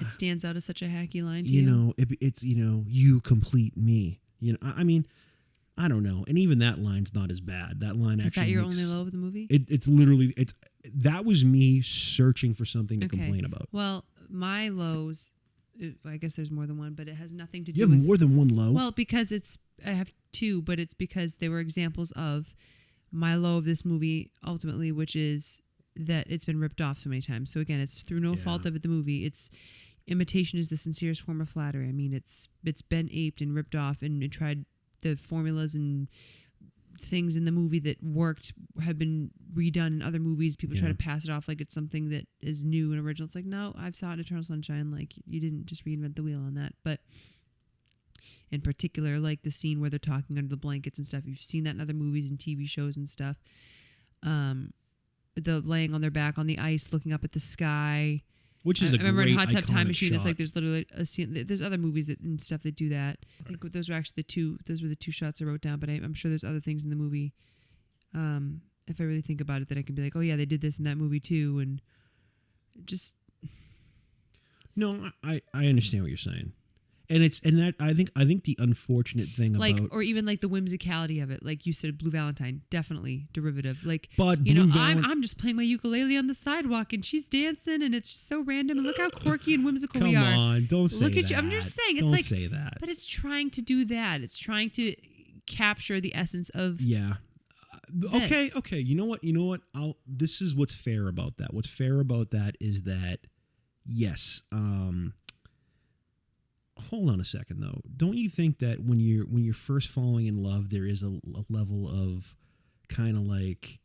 [SPEAKER 2] stands out as such a hacky line to
[SPEAKER 1] you
[SPEAKER 2] you.
[SPEAKER 1] know, it's, you know, you complete me. You know, I mean, I don't know. And even that line's not as bad. That line
[SPEAKER 2] Is
[SPEAKER 1] actually
[SPEAKER 2] that your
[SPEAKER 1] makes-
[SPEAKER 2] only low of the movie?
[SPEAKER 1] It's literally, that was me searching for something to complain about.
[SPEAKER 2] Well, my lows, I guess there's more than one, but it has nothing to do
[SPEAKER 1] You
[SPEAKER 2] with...
[SPEAKER 1] have more than one low?
[SPEAKER 2] Well, because I have two, but it's because they were examples of my low of this movie ultimately, which is that it's been ripped off so many times. So again, it's through no fault of the movie. It's imitation is the sincerest form of flattery. I mean, it's been aped and ripped off and tried the formulas and things in the movie that worked have been redone in other movies. People try to pass it off like it's something that is new and original. It's like, no, I've saw it in Eternal Sunshine. Like, you didn't just reinvent the wheel on that. But in particular, like the scene where they're talking under the blankets and stuff, you've seen that in other movies and TV shows and stuff. The laying on their back on the ice, looking up at the sky.
[SPEAKER 1] Which is
[SPEAKER 2] I remember
[SPEAKER 1] great
[SPEAKER 2] in Hot Tub Time
[SPEAKER 1] iconic
[SPEAKER 2] Machine, it's
[SPEAKER 1] shot.
[SPEAKER 2] like there's literally a scene. There's other movies and stuff that do that. I think those were actually those were the two shots I wrote down, but I'm sure there's other things in the movie. If I really think about it, that I can be like, oh yeah, they did this in that movie too, and just
[SPEAKER 1] No, I understand what you're saying. And that I think the unfortunate thing
[SPEAKER 2] like,
[SPEAKER 1] about
[SPEAKER 2] or even like the whimsicality of it, like you said, Blue Valentine, definitely derivative. Like,
[SPEAKER 1] But
[SPEAKER 2] you know,
[SPEAKER 1] Blue Valen-
[SPEAKER 2] I'm just playing my ukulele on the sidewalk and she's dancing and it's so random and look how quirky and whimsical
[SPEAKER 1] come
[SPEAKER 2] we are.
[SPEAKER 1] on, don't say
[SPEAKER 2] Look
[SPEAKER 1] that.
[SPEAKER 2] at you. I'm just saying, it's
[SPEAKER 1] Don't
[SPEAKER 2] like,
[SPEAKER 1] say that.
[SPEAKER 2] but it's trying to do that. It's trying to capture the essence of
[SPEAKER 1] Yeah.
[SPEAKER 2] This.
[SPEAKER 1] Okay. You know what? This is what's fair about that. What's fair about that is that, yes. Hold on a second though. Don't you think that when you're first falling in love, there is a level of kind of like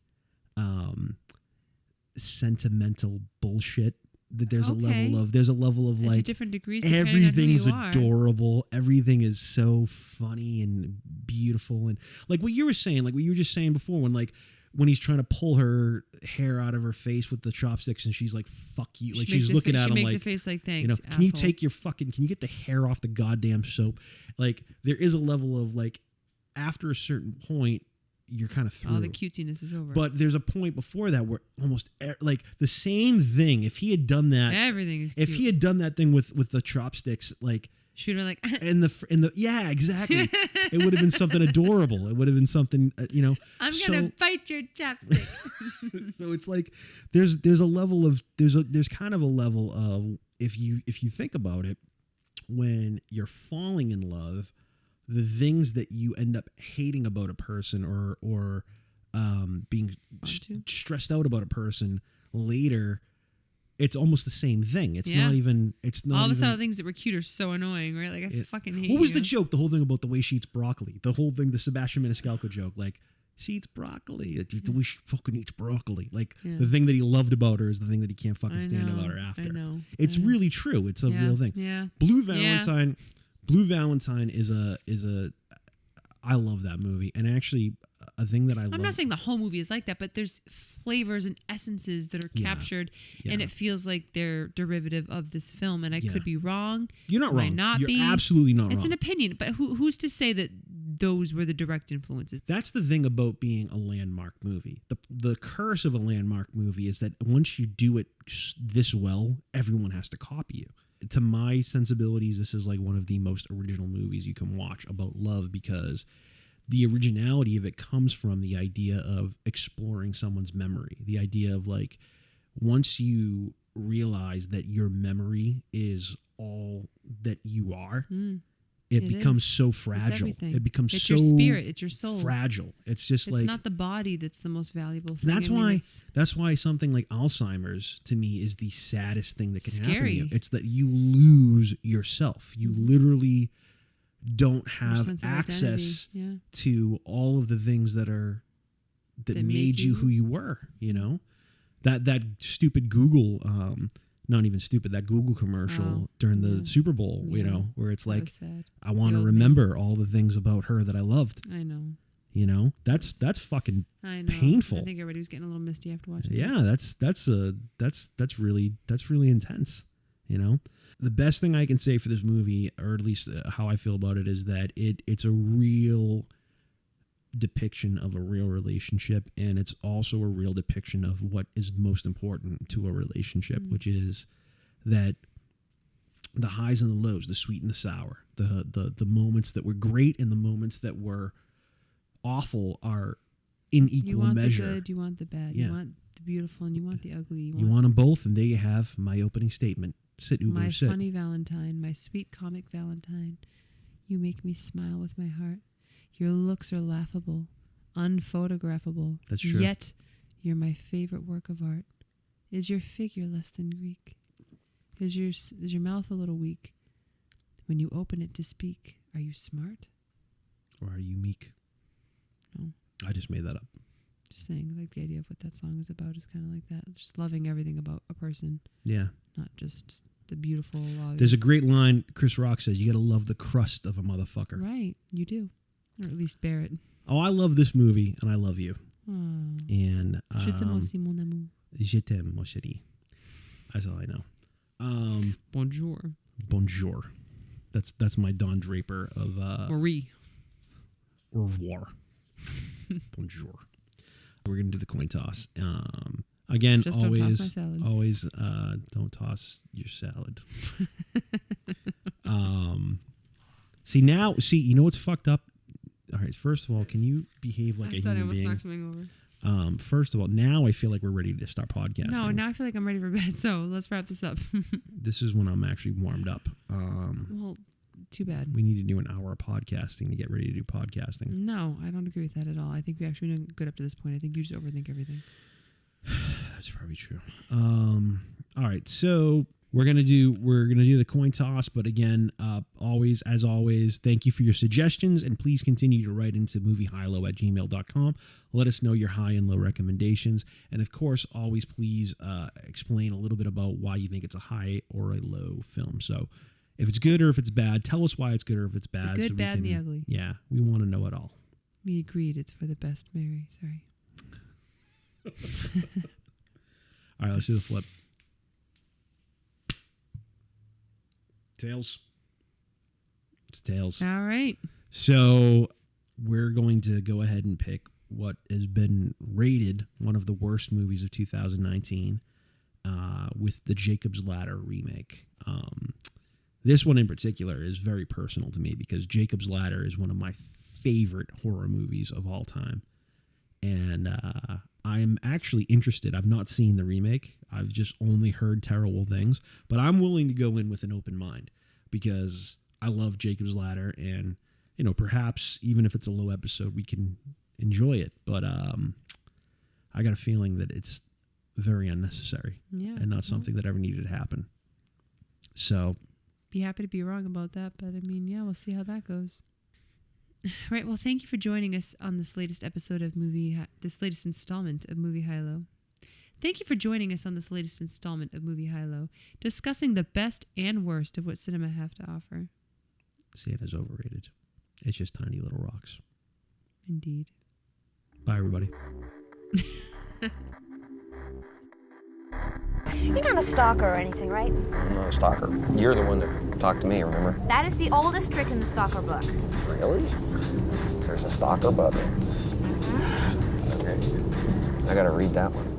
[SPEAKER 1] sentimental bullshit? That there's
[SPEAKER 2] Okay.
[SPEAKER 1] a level of
[SPEAKER 2] to
[SPEAKER 1] like
[SPEAKER 2] different degrees. depending on who
[SPEAKER 1] everything's
[SPEAKER 2] you are.
[SPEAKER 1] adorable. Everything is so funny and beautiful, and like what you were saying, like what you were just saying before, when he's trying to pull her hair out of her face with the chopsticks, and she's like, "Fuck you!" Like she's looking at him
[SPEAKER 2] She makes
[SPEAKER 1] like,
[SPEAKER 2] a face like, thanks,
[SPEAKER 1] you know, can you
[SPEAKER 2] asshole."
[SPEAKER 1] take your fucking? Can you get the hair off the goddamn soap? Like there is a level of like, after a certain point, you're kind of through.
[SPEAKER 2] All the cutesiness is over.
[SPEAKER 1] But there's a point before that where almost like the same thing. If he had done that,
[SPEAKER 2] everything is cute.
[SPEAKER 1] if he had done that thing with the chopsticks, like
[SPEAKER 2] She would have like,
[SPEAKER 1] yeah, exactly. It would have been something adorable. It would have been something,
[SPEAKER 2] I'm gonna bite your chapstick.
[SPEAKER 1] So it's like there's a level of there's kind of a level of if you think about it, when you're falling in love, the things that you end up hating about a person or being stressed out about a person later, it's almost the same thing. It's not even. It's not.
[SPEAKER 2] All of a
[SPEAKER 1] even,
[SPEAKER 2] sudden, things that were cute are so annoying, right? Like I fucking hate.
[SPEAKER 1] What was
[SPEAKER 2] you.
[SPEAKER 1] the joke? The whole thing about the way she eats broccoli. The whole thing, the Sebastian Maniscalco joke, like she eats broccoli. It's the way she fucking eats broccoli. Like the thing that he loved about her is the thing that he can't fucking stand about her after.
[SPEAKER 2] I know.
[SPEAKER 1] It's really true. It's a real thing.
[SPEAKER 2] Yeah.
[SPEAKER 1] Blue Valentine. Blue Valentine is a. I love that movie, and actually, a thing that I love.
[SPEAKER 2] I'm not saying the whole movie is like that, but there's flavors and essences that are captured, and it feels like they're derivative of this film. And I could be wrong.
[SPEAKER 1] You're not
[SPEAKER 2] Might
[SPEAKER 1] wrong.
[SPEAKER 2] not
[SPEAKER 1] You're
[SPEAKER 2] be.
[SPEAKER 1] absolutely not
[SPEAKER 2] It's
[SPEAKER 1] wrong.
[SPEAKER 2] an opinion, but who's to say that those were the direct influences?
[SPEAKER 1] That's the thing about being a landmark movie. The curse of a landmark movie is that once you do it this well, everyone has to copy you. To my sensibilities, this is like one of the most original movies you can watch about love, because the originality of it comes from the idea of exploring someone's memory. The idea of like, once you realize that your memory is all that you are, it becomes
[SPEAKER 2] is.
[SPEAKER 1] so
[SPEAKER 2] It's
[SPEAKER 1] fragile.
[SPEAKER 2] everything.
[SPEAKER 1] It becomes
[SPEAKER 2] it's
[SPEAKER 1] so
[SPEAKER 2] your spirit. It's your soul.
[SPEAKER 1] fragile. It's just
[SPEAKER 2] It's
[SPEAKER 1] like
[SPEAKER 2] not the body that's the most valuable thing.
[SPEAKER 1] that's
[SPEAKER 2] I mean,
[SPEAKER 1] why
[SPEAKER 2] it's
[SPEAKER 1] that's why something like Alzheimer's to me is the saddest thing that can happen to you.
[SPEAKER 2] Scary.
[SPEAKER 1] It's that you lose yourself. You literally don't
[SPEAKER 2] your
[SPEAKER 1] have
[SPEAKER 2] sense of
[SPEAKER 1] access
[SPEAKER 2] identity.
[SPEAKER 1] to all of the things that
[SPEAKER 2] That
[SPEAKER 1] made
[SPEAKER 2] make
[SPEAKER 1] you
[SPEAKER 2] you.
[SPEAKER 1] who you were. That stupid Google, not even stupid, that Google commercial during the Super Bowl, where it's
[SPEAKER 2] That
[SPEAKER 1] like,
[SPEAKER 2] was sad.
[SPEAKER 1] I want to
[SPEAKER 2] old man.
[SPEAKER 1] remember all the things about her that I loved.
[SPEAKER 2] I know.
[SPEAKER 1] That's fucking
[SPEAKER 2] I know.
[SPEAKER 1] painful.
[SPEAKER 2] I think everybody was getting a little misty after watching. it.
[SPEAKER 1] Yeah, that's really intense. The best thing I can say for this movie, or at least how I feel about it, is that it's a real depiction of a real relationship, and it's also a real depiction of what is most important to a relationship, which is that the highs and the lows, the sweet and the sour, the moments that were great and the moments that were awful are in equal
[SPEAKER 2] You want
[SPEAKER 1] measure.
[SPEAKER 2] the good, you want the bad,
[SPEAKER 1] Yeah.
[SPEAKER 2] you want the beautiful, and you want the ugly.
[SPEAKER 1] You want them both, and there you have my opening statement. Sit, Uber,
[SPEAKER 2] my
[SPEAKER 1] sit.
[SPEAKER 2] funny Valentine, my sweet comic Valentine. You make me smile with my heart. Your looks are laughable, unphotographable.
[SPEAKER 1] That's true.
[SPEAKER 2] Yet, you're my favorite work of art. Is your figure less than Greek? Is your mouth a little weak? When you open it to speak, are you smart?
[SPEAKER 1] Or are you meek?
[SPEAKER 2] No.
[SPEAKER 1] I just made that up.
[SPEAKER 2] Just saying, like the idea of what that song is about is kind of like that. Just loving everything about a person,
[SPEAKER 1] Yeah.
[SPEAKER 2] not just the beautiful.
[SPEAKER 1] There's a
[SPEAKER 2] obvious.
[SPEAKER 1] great line Chris Rock says, you got to love the crust of a motherfucker.
[SPEAKER 2] Right, you do, or at least bear it.
[SPEAKER 1] Oh, I love this movie, and I love you.
[SPEAKER 2] Oh.
[SPEAKER 1] And
[SPEAKER 2] Je t'aime aussi, mon amour.
[SPEAKER 1] je t'aime, mon chéri. That's all I know.
[SPEAKER 2] Bonjour.
[SPEAKER 1] Bonjour. That's my Don Draper of
[SPEAKER 2] Marie.
[SPEAKER 1] au revoir. Bonjour. We're gonna do the coin toss. Again,
[SPEAKER 2] Just don't
[SPEAKER 1] always,
[SPEAKER 2] toss my salad.
[SPEAKER 1] always, don't toss your salad. See, you know what's fucked up? All right, first of all, can you behave like a human being?
[SPEAKER 2] something over.
[SPEAKER 1] First of all, now I feel like we're ready to start podcasting.
[SPEAKER 2] No, now I feel like I'm ready for bed. So let's wrap this up.
[SPEAKER 1] This is when I'm actually warmed up.
[SPEAKER 2] Well, too bad.
[SPEAKER 1] We need to do an hour of podcasting to get ready to do podcasting.
[SPEAKER 2] No, I don't agree with that at all. I think we actually done good up to this point. I think you just overthink everything.
[SPEAKER 1] That's probably true. All right, so we're gonna do the coin toss, but again, always, thank you for your suggestions, and please continue to write into moviehighlow@gmail.com. Let us know your high and low recommendations, and of course, always please explain a little bit about why you think it's a high or a low film. So, if it's good or if it's bad, tell us why it's good or if it's bad.
[SPEAKER 2] The good,
[SPEAKER 1] so we
[SPEAKER 2] bad, and the
[SPEAKER 1] can-
[SPEAKER 2] ugly.
[SPEAKER 1] Yeah, we want to know it all.
[SPEAKER 2] We agreed it's for the best, Mary. Sorry.
[SPEAKER 1] All right, let's do the flip. Tails. It's tails.
[SPEAKER 2] All right.
[SPEAKER 1] So we're going to go ahead and pick what has been rated one of the worst movies of 2019 with the Jacob's Ladder remake. This one in particular is very personal to me because Jacob's Ladder is one of my favorite horror movies of all time. And I'm actually interested. I've not seen the remake. I've just only heard terrible things. But I'm willing to go in with an open mind because I love Jacob's Ladder. And, you know, perhaps even if it's a low episode, we can enjoy it. But I got a feeling that it's very unnecessary and not something that ever needed to happen. So...
[SPEAKER 2] be happy to be wrong about that, but I mean, yeah, we'll see how that goes. Right. Well, thank you for joining us on this latest episode of this latest installment of Movie High-Low. Thank you for joining us on this latest installment of Movie High-Low, discussing the best and worst of what cinema have to offer.
[SPEAKER 1] Santa's overrated. It's just tiny little rocks.
[SPEAKER 2] Indeed.
[SPEAKER 1] Bye, everybody.
[SPEAKER 6] You're not a stalker or anything, right?
[SPEAKER 7] I'm not a stalker. You're the one that talked to me, remember?
[SPEAKER 6] That is the oldest trick in the stalker book.
[SPEAKER 7] Really? There's a stalker book? Okay. I gotta read that one.